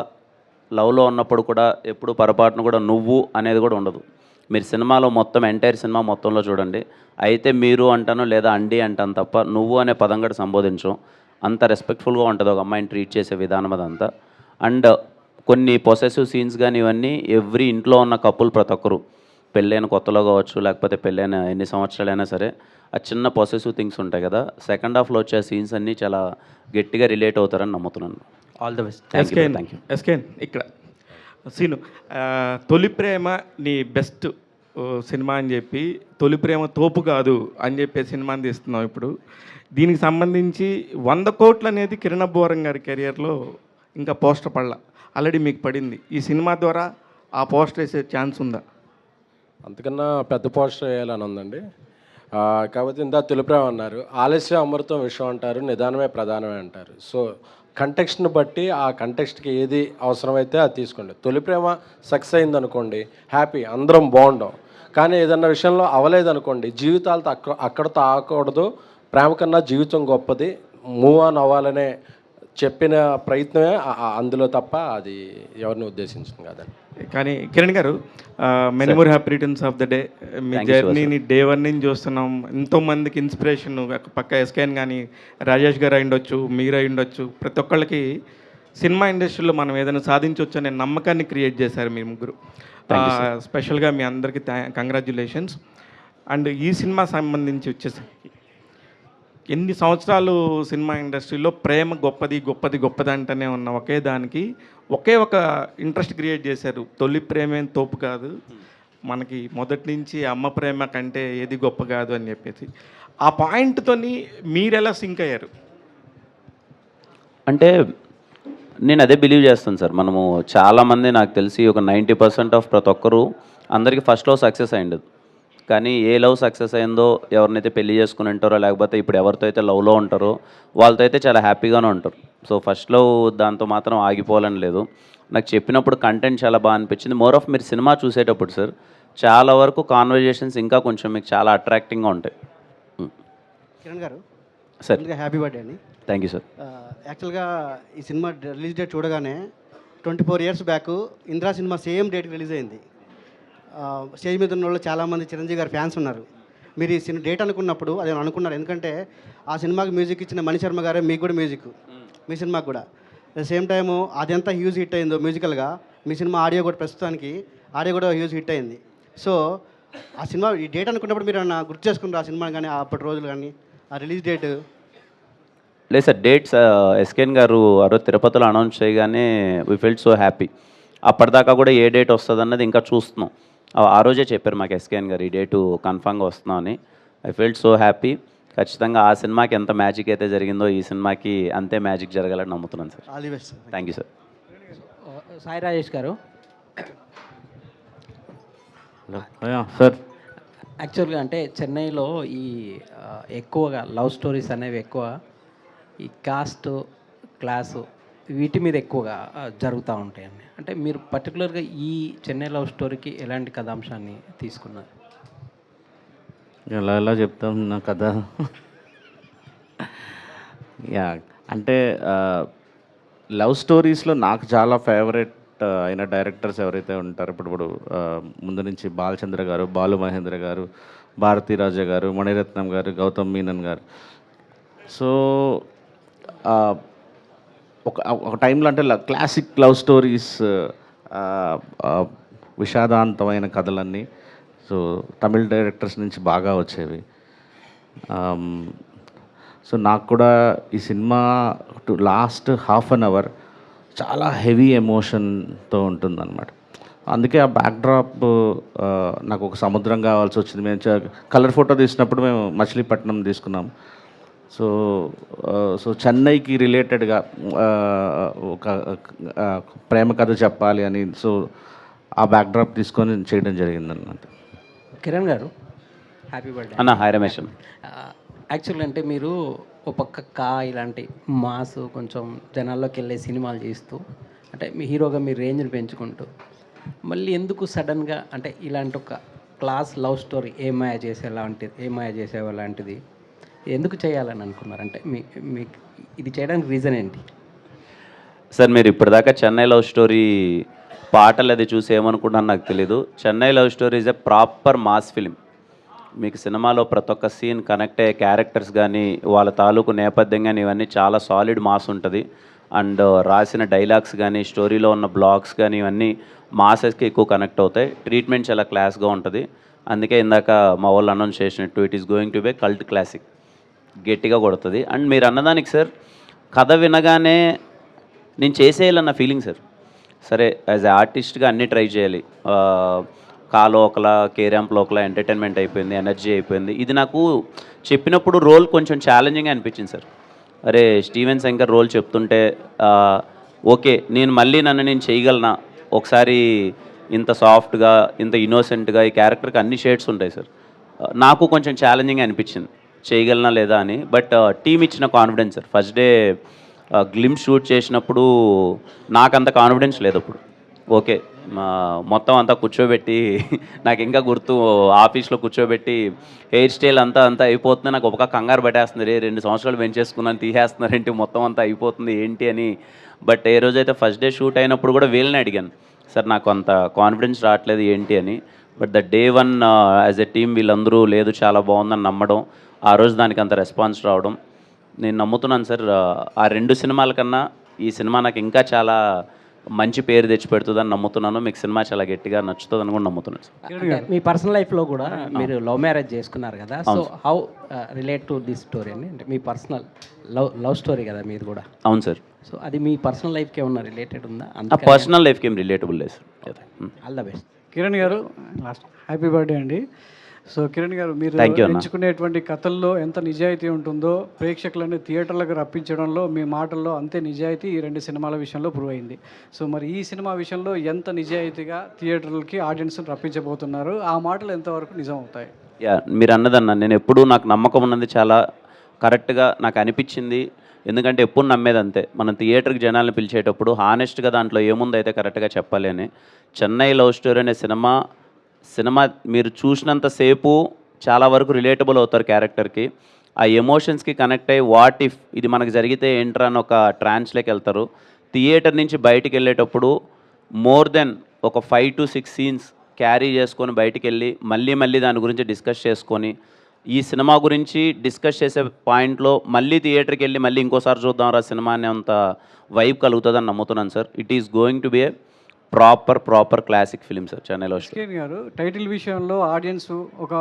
లవ్లో ఉన్నప్పుడు కూడా ఎప్పుడు పొరపాటును కూడా నువ్వు అనేది కూడా ఉండదు. మీరు సినిమాలో మొత్తం ఎంటైర్ సినిమా మొత్తంలో చూడండి, అయితే మీరు అంటాను లేదా అండి అంటాను తప్ప నువ్వు అనే పదం కూడా సంబోధించం. అంత రెస్పెక్ట్ఫుల్గా ఉంటుంది ఒక అమ్మాయిని ట్రీట్ చేసే విధానం అదంతా. అండ్ కొన్ని పొసెసివ్ సీన్స్ కానీ ఇవన్నీ ఎవ్రీ ఇంట్లో ఉన్న కపుల్ ప్రతి ఒక్కరు పెళ్ళైన కొత్తలో కావచ్చు, లేకపోతే పెళ్ళైన ఎన్ని సంవత్సరాలైనా సరే ఆ చిన్న పొసెసివ్ థింగ్స్ ఉంటాయి కదా, సెకండ్ హాఫ్లో వచ్చే సీన్స్ అన్నీ చాలా గట్టిగా రిలేట్ అవుతారని నమ్ముతున్నాను. All the best. Thank you. SKN ఇక్కడ సీను, తొలి ప్రేమ నీ బెస్ట్ సినిమా అని చెప్పి, తొలి ప్రేమ తోపు కాదు అని చెప్పే సినిమాని తీస్తున్నాం ఇప్పుడు. దీనికి సంబంధించి 100 కోట్లు అనేది కిరణ్ అబ్బవరం గారి కెరియర్లో ఇంకా పోస్టర్ పడలా, ఆల్రెడీ మీకు పడింది. ఈ సినిమా ద్వారా ఆ పోస్టర్ వేసే ఛాన్స్ ఉందా? అంతకన్నా పెద్ద పోస్టర్ వేయాలని ఉందండి. కాకపోతే ఇందా తొలి ప్రేమ అన్నారు, ఆలస్యం అమృతం విషయం అంటారు, నిదానమే ప్రధానమే అంటారు. సో కంటెక్స్ట్ని బట్టి ఆ కంటెక్స్ట్కి ఏది అవసరమైతే అది తీసుకోండి. తొలి ప్రేమ సక్సెస్ అయింది అనుకోండి, హ్యాపీ, అందరం బాగుంటాం. కానీ ఏదన్నా విషయంలో అవ్వలేదనుకోండి, జీవితాలతో అక్కడతో ఆగకూడదు. ప్రేమ కన్నా జీవితం గొప్పది, మూవ్ ఆన్ అవ్వాలనే చెప్పిన ప్రయత్నమే అందులో తప్ప అది ఎవరిని ఉద్దేశించింది కాదండి. కానీ Kiran garu, many more happy returns of the day. మీ Thank you so much, జర్నీని డే 1 నుంచి చూస్తున్నాం. ఎంతోమందికి ఇన్స్పిరేషన్, పక్క ఎస్కేన్ కానీ రాజేష్ గారు అయి ఉండొచ్చు, మీరు అయి ఉండొచ్చు, ప్రతి ఒక్కళ్ళకి సినిమా ఇండస్ట్రీలో మనం ఏదైనా సాధించవచ్చు అనే నమ్మకాన్ని క్రియేట్ చేశారు మీ ముగ్గురు. స్పెషల్గా మీ అందరికీ కంగ్రాచ్యులేషన్స్. అండ్ ఈ సినిమా సంబంధించి వచ్చేసి ఎన్ని సంవత్సరాలు సినిమా ఇండస్ట్రీలో ప్రేమ గొప్పది గొప్పది గొప్పది అంటూనే ఉన్న ఒకే దానికి ఒకే ఒక ఇంట్రెస్ట్ క్రియేట్ చేశారు. తొలి ప్రేమేం తోపు కాదు, మనకి మొదటి నుంచి అమ్మ ప్రేమ కంటే ఏది గొప్ప కాదు అని చెప్పేసి ఆ పాయింట్తోని మీరు ఎలా సింక్ అయ్యారు? అంటే నేను అదే బిలీవ్ చేస్తాను సార్. మనము చాలామంది నాకు తెలిసి ఒక 90% ఆఫ్ ప్రతి ఒక్కరు అందరికీ ఫస్ట్లో సక్సెస్ అయ్యిండదు. కానీ ఏ లవ్ సక్సెస్ అయిందో, ఎవరినైతే పెళ్లి చేసుకుని ఉంటారో, లేకపోతే ఇప్పుడు ఎవరితో అయితే లవ్లో ఉంటారో వాళ్ళతో అయితే చాలా హ్యాపీగానే ఉంటారు. సో ఫస్ట్లో దాంతో మాత్రం ఆగిపోవాలని లేదు. నాకు చెప్పినప్పుడు కంటెంట్ చాలా బాగా అనిపించింది. మోర్ ఆఫ్ మీరు సినిమా చూసేటప్పుడు సార్ చాలా వరకు కాన్వర్జేషన్స్ ఇంకా కొంచెం మీకు చాలా అట్రాక్టింగ్గా ఉంటాయి. Kiran garu sir, happy birthday అండి. Thank you sir. యాక్చువల్గా ఈ సినిమా రిలీజ్ డేట్ చూడగానే 24 years back Indra cinema same డేట్కి రిలీజ్ అయింది. స్టేజ్ మీద ఉన్న వాళ్ళు చాలామంది చిరంజీవి గారి ఫ్యాన్స్ ఉన్నారు. మీరు ఈ సినిమా డేట్ అనుకున్నప్పుడు అది అనుకున్నారు, ఎందుకంటే ఆ సినిమాకి మ్యూజిక్ ఇచ్చిన మణిశర్మ గారే మీకు కూడా మ్యూజిక్, మీ సినిమాకి కూడా. అట్ ద సేమ్ టైము అదంతా హ్యూజ్ హిట్ అయిందో మ్యూజికల్గా, మీ సినిమా ఆడియో కూడా ప్రస్తుతానికి ఆడియో కూడా హ్యూజ్ హిట్ అయింది. సో ఆ సినిమా ఈ డేట్ అనుకున్నప్పుడు మీరు ఏమన్నా గుర్తు చేసుకున్నారు ఆ సినిమా కానీ అప్పటి రోజులు కానీ ఆ రిలీజ్ డేట్? లేదు సార్, డేట్స్ ఎస్కేన్ గారు ఆ రోజు తిరుపతిలో అనౌన్స్ చేయగానే వీ ఫెల్ట్ సో హ్యాపీ. అప్పటిదాకా కూడా ఏ డేట్ వస్తుంది అన్నది ఇంకా చూస్తున్నాం. ఆ రోజే చెప్పారు మాకు ఎస్కేన్ గారు, ఈ డేటు కన్ఫామ్గా వస్తున్నాం అని. I felt so happy. ఖచ్చితంగా ఆ సినిమాకి ఎంత మ్యాజిక్ అయితే జరిగిందో ఈ సినిమాకి అంతే మ్యాజిక్ జరగాలని నమ్ముతున్నాను sir. All the best. Thank you sir. Sai Rajesh గారు, సార్ యాక్చువల్గా అంటే చెన్నైలో ఈ ఎక్కువగా లవ్ స్టోరీస్ అనేవి ఎక్కువ ఈ కాస్ట్ క్లాసు వీటి మీద ఎక్కువగా జరుగుతూ ఉంటాయండి. అంటే మీరు పర్టికులర్గా ఈ చెన్నై లవ్ స్టోరీకి ఎలాంటి కథాంశాన్ని తీసుకున్నారు? ఎలా చెప్తాం నా కథ? యా, అంటే లవ్ స్టోరీస్లో నాకు చాలా ఫేవరెట్ అయిన డైరెక్టర్స్ ఎవరైతే ఉంటారో ఇప్పుడు ముందు నుంచి బాలచంద్ర గారు, బాలు మహేంద్ర గారు, భారతీ రాజా గారు, మణిరత్నం గారు, గౌతమ్ మీనన్ గారు. సో ఒక టైంలో అంటే క్లాసిక్ లవ్ స్టోరీస్, విషాదాంతమైన కథలన్నీ సో తమిళ డైరెక్టర్స్ నుంచి బాగా వచ్చేవి. సో నాకు కూడా ఈ cinema last half an hour చాలా హెవీ ఎమోషన్తో ఉంటుందన్నమాట. అందుకే ఆ బ్యాక్డ్రాప్ నాకు ఒక సముద్రం కావాల్సి వచ్చింది. మేము కలర్ ఫోటో తీసినప్పుడు మేము మచిలీపట్నం తీసుకున్నాం. సో చెన్నైకి రిలేటెడ్గా ఒక ప్రేమ కథ చెప్పాలి అని సో ఆ బ్యాక్డ్రాప్ తీసుకొని చేయడం జరిగిందన్నమాట. కిరణ్ గారు, హ్యాపీ బర్త్డే అన్న. హాయ్ రమేష్. యాక్చువల్గా అంటే మీరు ఒక పక్క ఇలాంటి మాస్ కొంచెం జనాల్లోకి వెళ్ళే సినిమాలు చేస్తూ అంటే మీ హీరోగా మీ రేంజ్ని పెంచుకుంటూ మళ్ళీ ఎందుకు సడన్గా అంటే ఇలాంటి ఒక క్లాస్ లవ్ స్టోరీ ఏమాయ చేసేవా లాంటిది ఎందుకు చేయాలని అనుకున్నారు? అంటే మీకు ఇది చేయడానికి రీజన్ ఏంటి? సార్, మీరు ఇప్పటిదాకా చెన్నై లవ్ స్టోరీ పాటలు అది చూసి ఏమనుకుంటున్నాను నాకు తెలీదు. Chennai love story is a proper mass film. మీకు సినిమాలో ప్రతి ఒక్క సీన్ కనెక్ట్ అయ్యే క్యారెక్టర్స్ కానీ వాళ్ళ తాలూకు నేపథ్యం కానీ ఇవన్నీ చాలా సాలిడ్ మాస్ ఉంటుంది. అండ్ రాసిన డైలాగ్స్ కానీ స్టోరీలో ఉన్న బ్లాగ్స్ కానీ ఇవన్నీ మాసెస్కి ఎక్కువ కనెక్ట్ అవుతాయి. ట్రీట్మెంట్ చాలా క్లాస్గా ఉంటుంది. అందుకే ఇందాక మా వాళ్ళు అనౌన్స్ చేసినట్టు it is going to be cult classic, గట్టిగా కొడుతుంది. అండ్ మీరు అన్నదానికి సార్ కథ వినగానే నేను చేసేయాలన్న ఫీలింగ్ సార్. సరే, యాజ్ ఏ ఆర్టిస్ట్గా అన్నీ ట్రై చేయాలి. కాలో ఒకలా, కేరాంప్లో ఒకలా ఎంటర్టైన్మెంట్ అయిపోయింది, ఎనర్జీ అయిపోయింది. ఇది నాకు చెప్పినప్పుడు రోల్ కొంచెం ఛాలెంజింగ్ అనిపించింది సార్. అరే, స్టీవెన్ శంకర్ రోల్ చెప్తుంటే ఓకే, నేను మళ్ళీ నేను చేయగలనా, ఒకసారి ఇంత సాఫ్ట్గా ఇంత ఇన్నోసెంట్గా ఈ క్యారెక్టర్కి అన్ని షేడ్స్ ఉంటాయి సార్. నాకు కొంచెం ఛాలెంజింగ్ అనిపించింది చేయగలనా లేదా అని. బట్ టీమ్ ఇచ్చిన confidence sir. First day glimpse shoot చేసినప్పుడు నాకు అంత కాన్ఫిడెన్స్ లేదు. అప్పుడు ఓకే, మొత్తం అంతా కూర్చోబెట్టి నాకు ఇంకా గుర్తు ఆఫీస్లో కూర్చోబెట్టి హెయిర్ స్టైల్ అంతా అయిపోతుంది. నాకు ఒక కంగారు పట్టేస్తుంది, 2 సంవత్సరాలు పెంచేసుకున్నాను తీసేస్తున్నారేంటి, మొత్తం అంతా అయిపోతుంది ఏంటి అని. బట్ ఏ రోజైతే ఫస్ట్ డే షూట్ అయినప్పుడు కూడా వీళ్ళని అడిగాను, సార్ నాకు అంత కాన్ఫిడెన్స్ రావట్లేదు ఏంటి అని. But the day 1 as a team వీళ్ళందరూ లేదు చాలా బాగుందని నమ్మడం, ఆ రోజు దానికి అంత రెస్పాన్స్ రావడం నేను నమ్ముతున్నాను సార్. ఆ 2 సినిమాల కన్నా ఈ సినిమా నాకు ఇంకా చాలా మంచి పేరు తెచ్చిపెడుతుందని నమ్ముతున్నాను. మీకు సినిమా చాలా గట్టిగా నచ్చుతుందని కూడా నమ్ముతున్నాను సార్. అంటే మీ పర్సనల్ లైఫ్లో కూడా మీరు లవ్ మ్యారేజ్ చేసుకున్నారు కదా, so how relate to this story అని, అంటే మీ పర్సనల్ లవ్ స్టోరీ కదా మీది కూడా. అవును సార్. సో అది మీ పర్సనల్ లైఫ్కి ఏమన్నా రిలేటెడ్ ఉందా? ఆ పర్సనల్ లైఫ్కి ఏం రిలేటబుల్ లేదు sir. All the best. Kiran గారు లాస్ట్ హ్యాపీ బర్త్డే అండి. సో కిరణ్ గారు, మీరు ఎంచుకునేటువంటి కథల్లో ఎంత నిజాయితీ ఉంటుందో ప్రేక్షకులని థియేటర్లకు రప్పించడంలో మీ మాటల్లో అంతే నిజాయితీ ఈ 2 సినిమాల విషయంలో ప్రూవ్ అయింది. సో మరి ఈ సినిమా విషయంలో ఎంత నిజాయితీగా థియేటర్లకి ఆడియన్స్ని రప్పించబోతున్నారు, ఆ మాటలు ఎంతవరకు నిజం అవుతాయి? మీరు అన్నదన్న నేను ఎప్పుడూ నాకు నమ్మకం ఉన్నది చాలా కరెక్ట్గా నాకు అనిపించింది. ఎందుకంటే ఎప్పుడు నమ్మేది అంతే, మనం థియేటర్కి జనాలను పిలిచేటప్పుడు హానెస్ట్గా దాంట్లో ఏముందో అయితే కరెక్ట్గా చెప్పాలి అని. చెన్నై లవ్ స్టోరీ అనే సినిమా మీరు చూసినంతసేపు చాలా వరకు రిలేటబుల్ అవుతారు క్యారెక్టర్కి. ఆ ఎమోషన్స్కి కనెక్ట్ అయ్యి వాట్ ఇఫ్ ఇది మనకు జరిగితే ఏంట్రా అని ఒక ట్రాన్స్లోకి వెళ్తారు. థియేటర్ నుంచి బయటికి వెళ్ళేటప్పుడు మోర్ దెన్ ఒక 5 to 6 సీన్స్ క్యారీ చేసుకొని బయటికి వెళ్ళి మళ్ళీ దాని గురించి డిస్కస్ చేసుకొని ఈ సినిమా గురించి డిస్కస్ చేసే పాయింట్లో మళ్ళీ థియేటర్కి వెళ్ళి మళ్ళీ ఇంకోసారి చూద్దాం రా సినిమా అనే అంత వైబ్ కలుగుతుందని నమ్ముతున్నాను sir. It is going to be a proper classic film sir Chennai love story. Kiran గారు, టైటిల్ విషయంలో ఆడియన్స్ ఒక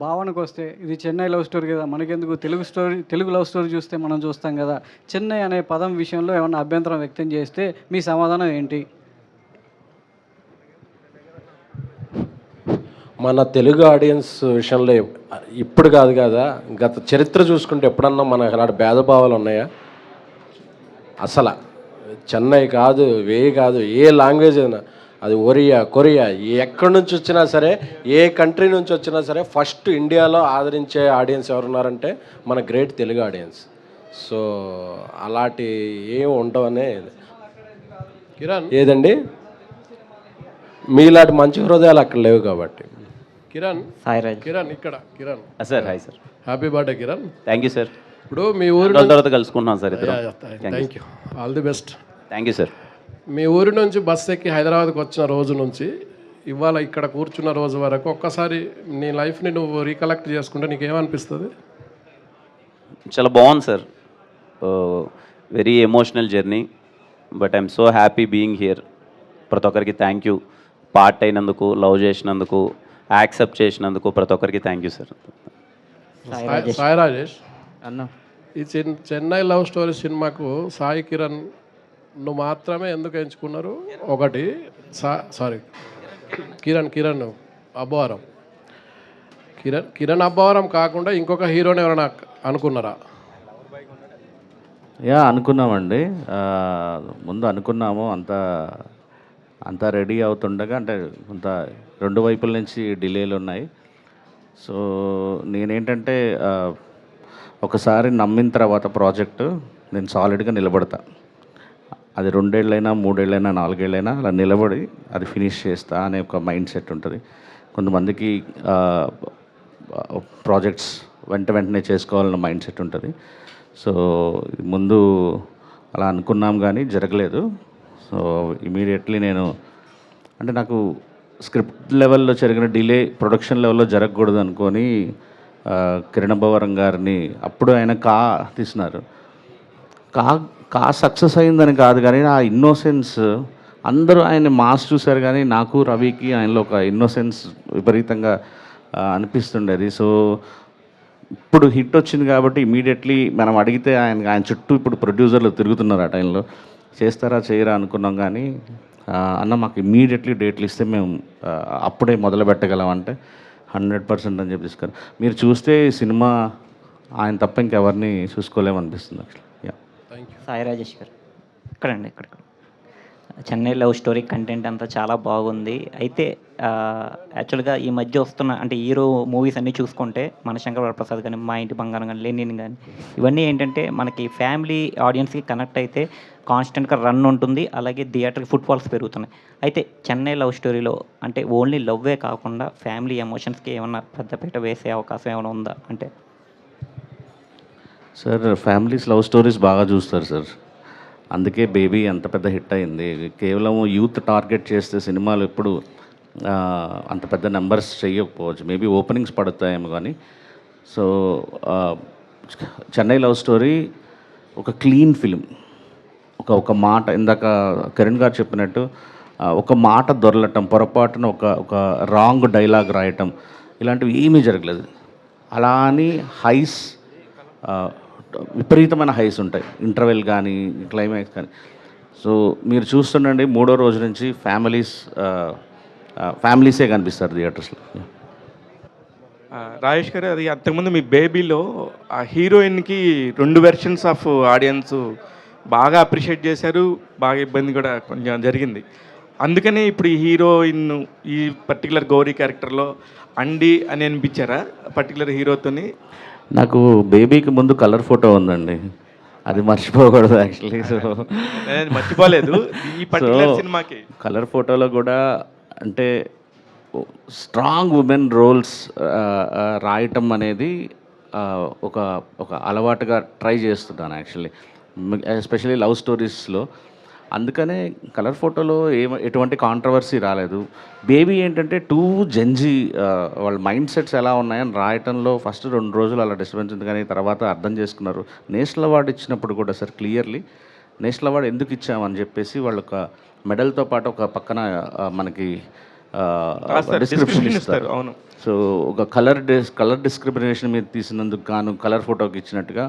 భావనకు వస్తే ఇది చెన్నై లవ్ స్టోరీ కదా, మనకెందుకు తెలుగు లవ్ స్టోరీ చూస్తే మనం చూస్తాం కదా, చెన్నై అనే పదం విషయంలో ఏమన్నా అభ్యంతరం వ్యక్తం చేస్తే మీ సమాధానం ఏంటి? మన తెలుగు ఆడియన్స్ విషయంలో ఇప్పుడు కాదు కదా, గత చరిత్ర చూసుకుంటే ఎప్పుడన్నా మనకు అలాంటి భేదభావాలు ఉన్నాయా? అసలు చెన్నై కాదు, కాదు, ఏ లాంగ్వేజ్ అయినా, అది కొరియా ఎక్కడి నుంచి వచ్చినా సరే, ఏ కంట్రీ నుంచి వచ్చినా సరే, ఫస్ట్ ఇండియాలో ఆదరించే ఆడియన్స్ ఎవరున్నారంటే మన గ్రేట్ తెలుగు ఆడియన్స్. సో అలాంటి ఏం ఉండవనే కిరణ్ ఏదండి, మీలాంటి మంచి హృదయాలు అక్కడ లేవు కాబట్టి. కిరణ్ ఇక్కడ sir. Hi sir, happy birthday Kiran. Thank you sir. ఇప్పుడు మీ ఊరు తర్వాత కలుసుకుంటున్నాం sir. Thank you, all the best. Thank you sir. మీ ఊరి నుంచి బస్ ఎక్కి హైదరాబాద్కి వచ్చిన రోజు నుంచి ఇవాళ ఇక్కడ కూర్చున్న రోజు వరకు ఒక్కసారి నీ లైఫ్ని నువ్వు రీకలెక్ట్ చేసుకుంటే నీకేమనిపిస్తుంది? చాలా బాగుంది sir. Very emotional journey, but I'm so happy being here. ప్రతి ఒక్కరికి థ్యాంక్ యూ. పార్ట్ అయినందుకు, లవ్ చేసినందుకు, యాక్సెప్ట్ చేసినందుకు ప్రతి ఒక్కరికి thank you sir. Sai Rajesh అన్న, ఈ చెన్నై లవ్ స్టోరీ సినిమాకు సాయి కిరణ్ నువ్వు మాత్రమే ఎందుకు ఎంచుకున్నారు? ఒకటి సారీ కిరణ్ అబ్బవరం, కిరణ్ అబ్బవరం కాకుండా ఇంకొక హీరోని ఎవరైనా అనుకున్నారా? అనుకున్నామండి. ముందు అనుకున్నాము, అంతా రెడీ అవుతుండగా అంటే కొంత 2 వైపుల నుంచి డిలేలు ఉన్నాయి. సో నేనేంటంటే ఒకసారి నమ్మిన తర్వాత ప్రాజెక్టు నేను సాలిడ్గా నిలబడతా. అది 2 ఏళ్ళైనా 3 ఏళ్ళైనా 4 ఏళ్ళైనా అలా నిలబడి అది ఫినిష్ చేస్తా అనే ఒక మైండ్ సెట్ ఉంటుంది. కొంతమందికి ప్రాజెక్ట్స్ వెంటనే చేసుకోవాలన్న మైండ్ సెట్ ఉంటుంది. సో ముందు అలా అనుకున్నాం కానీ జరగలేదు. సో ఇమీడియట్లీ నాకు స్క్రిప్ట్ లెవెల్లో జరిగిన డిలే ప్రొడక్షన్ లెవెల్లో జరగకూడదు అనుకొని కిరణ్ అబ్బవరం గారిని అప్పుడు ఆయన తీసినారు. సక్సెస్ అయిందని కాదు కానీ ఆ ఇన్నోసెన్స్, అందరూ ఆయన మాస్ చూశారు కానీ నాకు రవికి ఆయనలో ఒక ఇన్నోసెన్స్ విపరీతంగా అనిపిస్తుండేది. సో ఇప్పుడు హిట్ వచ్చింది కాబట్టి ఇమీడియట్లీ మనం అడిగితే ఆయన చుట్టూ ఇప్పుడు ప్రొడ్యూసర్లు తిరుగుతున్నారు. ఆ టైంలో చేస్తారా చేయరా అనుకున్నాం కానీ అన్న మాకు ఇమీడియట్లీ డేట్లు ఇస్తే మేము అప్పుడే మొదలు పెట్టగలం అంటే 100% అని చెప్పి తీసుకున్నారు. మీరు చూస్తే సినిమా ఆయన తప్ప ఇంకెవరిని చూసుకోలేమనిపిస్తుంది. సాయి రాజేష్ గారు ఇక్కడ చెన్నై లవ్ స్టోరీ కంటెంట్ అంతా చాలా బాగుంది. అయితే యాక్చువల్గా ఈ మధ్య వస్తున్న అంటే హీరో మూవీస్ అన్నీ చూసుకుంటే మన శంకర్ వరప్రసాద్ కానీ, మా ఇంటి బంగారం కానీ, లెనిన్ కానీ, ఇవన్నీ ఏంటంటే మనకి ఫ్యామిలీ ఆడియన్స్కి కనెక్ట్ అయితే కాన్స్టెంట్గా రన్ ఉంటుంది, అలాగే థియేటర్కి ఫుట్ఫాల్స్ పెరుగుతున్నాయి. అయితే చెన్నై లవ్ స్టోరీలో అంటే ఓన్లీ లవ్వే కాకుండా ఫ్యామిలీ ఎమోషన్స్కి ఏమన్నా పెద్దపీట వేసే అవకాశం ఏమైనా ఉందా? అంటే సార్ ఫ్యామిలీస్ లవ్ స్టోరీస్ బాగా చూస్తారు సార్, అందుకే బేబీ అంత పెద్ద హిట్ అయింది. కేవలం యూత్ టార్గెట్ చేస్తే సినిమాలు ఎప్పుడు అంత పెద్ద నెంబర్స్ చేయకపోవచ్చు, మేబీ ఓపెనింగ్స్ పడతాయేమో కానీ. సో చెన్నై లవ్ స్టోరీ ఒక క్లీన్ ఫిలిం. ఒక మాట ఇందాక కిరణ్ గారు చెప్పినట్టు ఒక మాట దొరలటం, పొరపాటున ఒక రాంగ్ డైలాగ్ రాయటం, ఇలాంటివి ఏమీ జరగలేదు. అలా అని హైస్ విపరీతమైన హైస్ ఉంటాయి, ఇంటర్వెల్ కానీ క్లైమాక్స్ కానీ. సో మీరు చూస్తుండండి, 3వ రోజు నుంచి ఫ్యామిలీసే కనిపిస్తారు థియేటర్స్లో. రాజేష్ గారు, అది అంతకుముందు మీ బేబీలో ఆ హీరోయిన్కి 2 వెర్షన్స్ ఆఫ్ ఆడియన్స్ బాగా అప్రిషియేట్ చేశారు, బాగా ఇబ్బంది కూడా కొంచెం జరిగింది. అందుకనే ఇప్పుడు ఈ హీరోయిన్ ఈ పర్టికులర్ గౌరీ క్యారెక్టర్లో అండి అని అనిపించారా పర్టికులర్ హీరోతోని? నాకు బేబీకి ముందు కలర్ ఫోటో ఉందండి, అది మర్చిపోకూడదు యాక్చువల్లీ. సో మర్చిపోలేదు ఈ పర్టికులర్ సినిమాకి. కలర్ ఫోటోలో కూడా అంటే స్ట్రాంగ్ ఉమెన్ రోల్స్ రాయటం అనేది ఒక అలవాటుగా ట్రై చేస్తున్నాను యాక్చువల్లీ, ఎస్పెషల్లీ లవ్ స్టోరీస్లో. అందుకనే కలర్ ఫోటోలో ఎటువంటి కాంట్రవర్సీ రాలేదు. బేబీ ఏంటంటే జెన్జీ వాళ్ళ మైండ్ సెట్స్ ఎలా ఉన్నాయని రాయటంలో ఫస్ట్ 2 రోజులు అలా డిస్టర్బెన్స్ ఉంది, కానీ తర్వాత అర్థం చేసుకున్నారు. నేషనల్ అవార్డు ఇచ్చినప్పుడు కూడా సార్ క్లియర్లీ నేషనల్ అవార్డు ఎందుకు ఇచ్చామని చెప్పేసి వాళ్ళు ఒక మెడల్తో పాటు ఒక పక్కన మనకి డిస్క్రిప్షన్ ఇస్తారు. అవును. సో ఒక కలర్ డిస్క్రిమినేషన్ మీద తీసినందుకు గాను కలర్ ఫోటోకి ఇచ్చినట్టుగా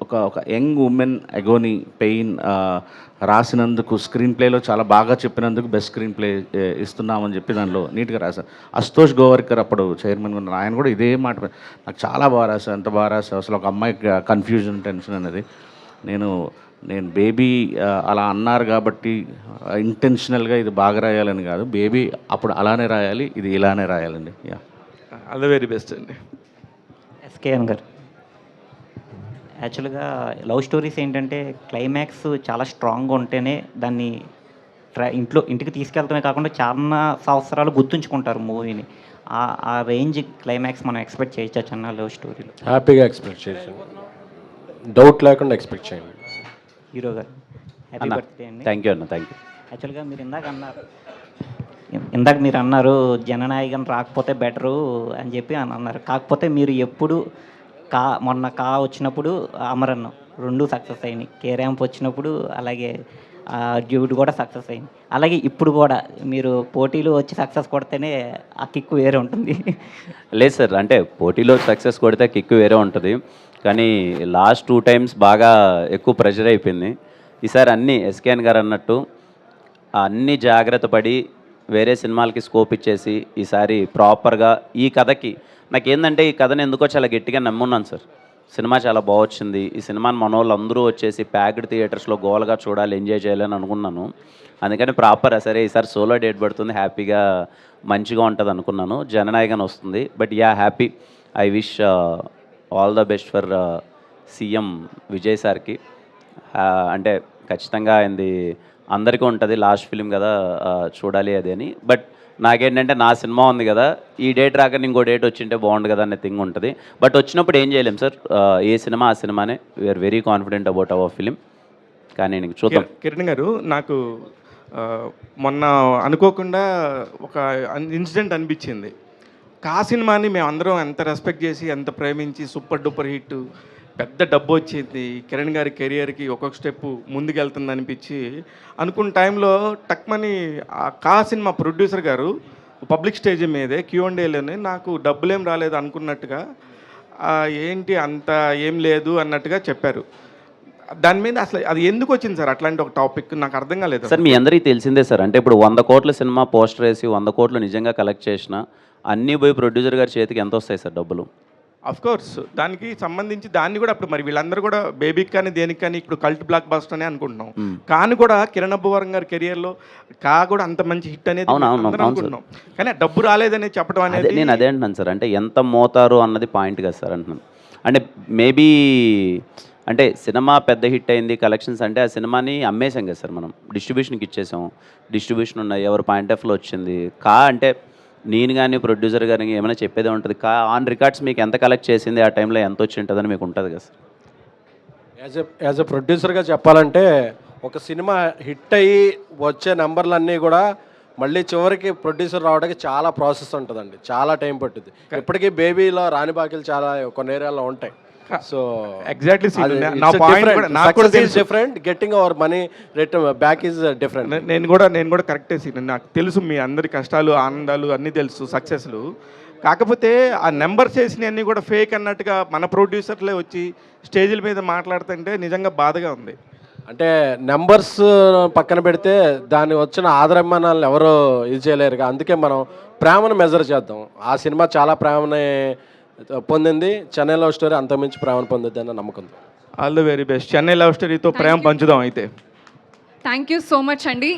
ఒక యంగ్ ఉమెన్ అగోనీ పెయిన్ రాసినందుకు స్క్రీన్ ప్లేలో చాలా బాగా చెప్పినందుకు బెస్ట్ స్క్రీన్ ప్లే ఇస్తున్నామని చెప్పి దానిలో నీట్గా రాశారు. అశుతోష్ గోవర్కర్ అప్పుడు చైర్మన్ ఉన్నారు, ఆయన కూడా ఇదే మాట, నాకు చాలా బాగా రాశారు, ఎంత బాగా రాశారు అసలు, ఒక అమ్మాయికి కన్ఫ్యూజన్ టెన్షన్ అనేది. నేను బేబీ అలా అన్నారు కాబట్టి ఇంటెన్షనల్గా ఇది బాగా రాయాలని కాదు, బేబీ అప్పుడు అలానే రాయాలి, ఇది ఇలానే రాయాలండి. Yeah, all the very best అండి. ఎస్కేఎన్ గారు, యాక్చువల్గా లవ్ స్టోరీస్ ఏంటంటే క్లైమాక్స్ చాలా స్ట్రాంగ్గా ఉంటేనే దాన్ని ఇంటికి తీసుకెళ్తామే కాకుండా చాలా సంవత్సరాలు గుర్తుంచుకుంటారు మూవీని. ఆ రేంజ్ క్లైమాక్స్ మనం ఎక్స్పెక్ట్ చేయొచ్చా చెన్నై లవ్ స్టోరీలో? హ్యాపీగా ఎక్స్పెక్ట్ చేయొచ్చు, డౌట్ లేకుండా ఎక్స్పెక్ట్ చేయండి. హీరో గారు హ్యాపీ బర్త్డే అండి. థ్యాంక్ యూ అన్న, థ్యాంక్ యూ. యాక్చువల్గా మీరు ఇందాక మీరు అన్నారు జననాయకన్ రాకపోతే బెటరు అని చెప్పి అన్నారు. కాకపోతే మీరు ఎప్పుడు మొన్న వచ్చినప్పుడు అమరన్ 2 సక్సెస్ అయినాయి, కే ర్యాంప్ వచ్చినప్పుడు అలాగే డ్యూడ్ కూడా సక్సెస్ అయింది. అలాగే ఇప్పుడు కూడా మీరు పోటీలు వచ్చి సక్సెస్ కొడితేనే ఆ కిక్ వేరే ఉంటుంది. లేదు సార్, అంటే పోటీలో సక్సెస్ కొడితే కిక్ వేరే ఉంటుంది, కానీ లాస్ట్ 2 టైమ్స్ బాగా ఎక్కువ ప్రెషర్ అయిపోయింది. ఈసారి అన్నీ ఎస్కేఎన్ గారు అన్నట్టు అన్నీ జాగ్రత్త పడి వేరే సినిమాలకి స్కోప్ ఇచ్చేసి ఈసారి ప్రాపర్గా ఈ కథకి నాకేందంటే ఈ కథను ఎందుకో చాలా గట్టిగా నమ్మున్నాను సార్. సినిమా చాలా బాగొచ్చింది, ఈ సినిమాని మన వాళ్ళు అందరూ వచ్చేసి ప్యాక్డ్ థియేటర్స్లో గోల్గా చూడాలి, ఎంజాయ్ చేయాలని అనుకున్నాను. అందుకని ప్రాపర్ సరే ఈసారి సోలో డేట్ పడుతుంది, హ్యాపీగా మంచిగా ఉంటుంది అనుకున్నాను. జననాయకన్ వస్తుంది, but yeah happy. I wish all the best for CM Vijay సార్కి. అంటే ఖచ్చితంగా ఆయనది అందరికీ ఉంటుంది, లాస్ట్ ఫిలిం కదా చూడాలి అది అని. బట్ నాకేంటంటే నా సినిమా ఉంది కదా, ఈ డేట్ రాక ఇంకో డేట్ వచ్చింటే బాగుండు కదా అనే థింగ్ ఉంటుంది. బట్ వచ్చినప్పుడు ఏం చేయలేం సార్, ఏ సినిమా ఆ సినిమానే. We are very confident about our film. కానీ నేను చూద్దాం. కిరణ్ గారు, నాకు మొన్న అనుకోకుండా ఒక ఇన్సిడెంట్ అనిపించింది. కా సినిమాని మేము అందరం ఎంత రెస్పెక్ట్ చేసి ఎంత ప్రేమించి సూపర్ డూపర్ హిట్, పెద్ద డబ్బు వచ్చింది, కిరణ్ గారి కెరియర్కి ఒక్కొక్క స్టెప్ ముందుకెళ్తుంది అనిపించి అనుకున్న టైంలో టక్మని ఆ కా సినిమా ప్రొడ్యూసర్ గారు పబ్లిక్ స్టేజ్ మీదే Q&Aలోనే నాకు డబ్బులేం రాలేదు అనుకున్నట్టుగా, ఏంటి అంత ఏం లేదు అన్నట్టుగా చెప్పారు. దాని మీద అసలు అది ఎందుకు వచ్చింది సార్ అట్లాంటి ఒక టాపిక్, నాకు అర్థం కాలేదు సార్. మీ అందరికీ తెలిసిందే సార్, అంటే ఇప్పుడు 100 కోట్ల సినిమా పోస్టర్ వేసి 100 కోట్లు నిజంగా కలెక్ట్ చేసిన అన్నీ పోయి ప్రొడ్యూసర్ గారి చేతికి ఎంత వస్తాయి సార్ డబ్బులు? కోర్స్ దానికి సంబంధించి దాన్ని కూడా అప్పుడు మరి వీళ్ళందరూ కూడా బేబీకి కానీ దేనికి కానీ ఇప్పుడు కల్ట్ బ్లాక్ బస్టర్ అనే అనుకుంటున్నాం. కానీ కూడా కిరణ్ అబ్బవరం గారి కెరియర్లో కా కూడా అంత మంచి హిట్ అనేది అనుకుంటున్నాం, కానీ డబ్బు రాలేదని చెప్పడం అనేది నేను అదే అంటున్నాను సార్. అంటే ఎంత మోతారు అన్నది పాయింట్ కదా సార్ అంటున్నాను. అంటే మేబీ అంటే సినిమా పెద్ద హిట్ అయింది కలెక్షన్స్ అంటే ఆ సినిమాని అమ్మేసాం కదా సార్, మనం డిస్ట్రిబ్యూషన్కి ఇచ్చేసాం, డిస్ట్రిబ్యూషన్ ఉన్నాయి, ఎవరు పాయింట్ ఆఫ్లో వచ్చింది. అంటే నేను కానీ ప్రొడ్యూసర్ కానీ ఏమైనా చెప్పేదే ఉంటుంది. ఆన్ రికార్డ్స్ మీకు ఎంత కలెక్ట్ చేసింది, ఆ టైంలో ఎంత వచ్చి ఉంటుందని మీకు ఉంటుంది కదా సార్. యాజ్ ఎ ప్రొడ్యూసర్గా చెప్పాలంటే ఒక సినిమా హిట్ అయ్యి వచ్చే నెంబర్లన్నీ కూడా మళ్ళీ చివరికి ప్రొడ్యూసర్ రావడానికి చాలా ప్రాసెస్ ఉంటుందండి, చాలా టైం పట్టుద్ది. ఇప్పటికీ బేబీలో రాని బాకీలు చాలా కొన్ని ఏరియాలో ఉంటాయి. సో ఎగ్జాక్ట్లీ నా పాయింట్ కూడా నాకు కూడా తెలుసు. Different, getting our money return back is different. నేను కూడా కరెక్టే సీన్, నాకు తెలుసు మీ అందరి కష్టాలు ఆనందాలు అన్నీ తెలుసు, సక్సెస్లు. కాకపోతే ఆ నెంబర్స్ చేసినవన్నీ కూడా ఫేక్ అన్నట్టుగా మన ప్రొడ్యూసర్లే వచ్చి స్టేజ్ల మీద మాట్లాడుతుంటే నిజంగా బాధగా ఉంది. అంటే నెంబర్స్ పక్కన పెడితే దాన్ని వచ్చిన ఆదరమానాలను ఎవరో ఇది చేయలేరుగా. అందుకే మనం ప్రేమను మెజర్ చేద్దాం. ఆ సినిమా చాలా ప్రేమని పొందింది, చెన్నై లవ్ స్టోరీ అంతమించి ప్రేమను పొందిద్ది అన్న నమ్మకం. All the very best. Chennai love స్టోరీతో ప్రేమ పంచుదాం అయితే. థ్యాంక్ యూ సో మచ్ అండి.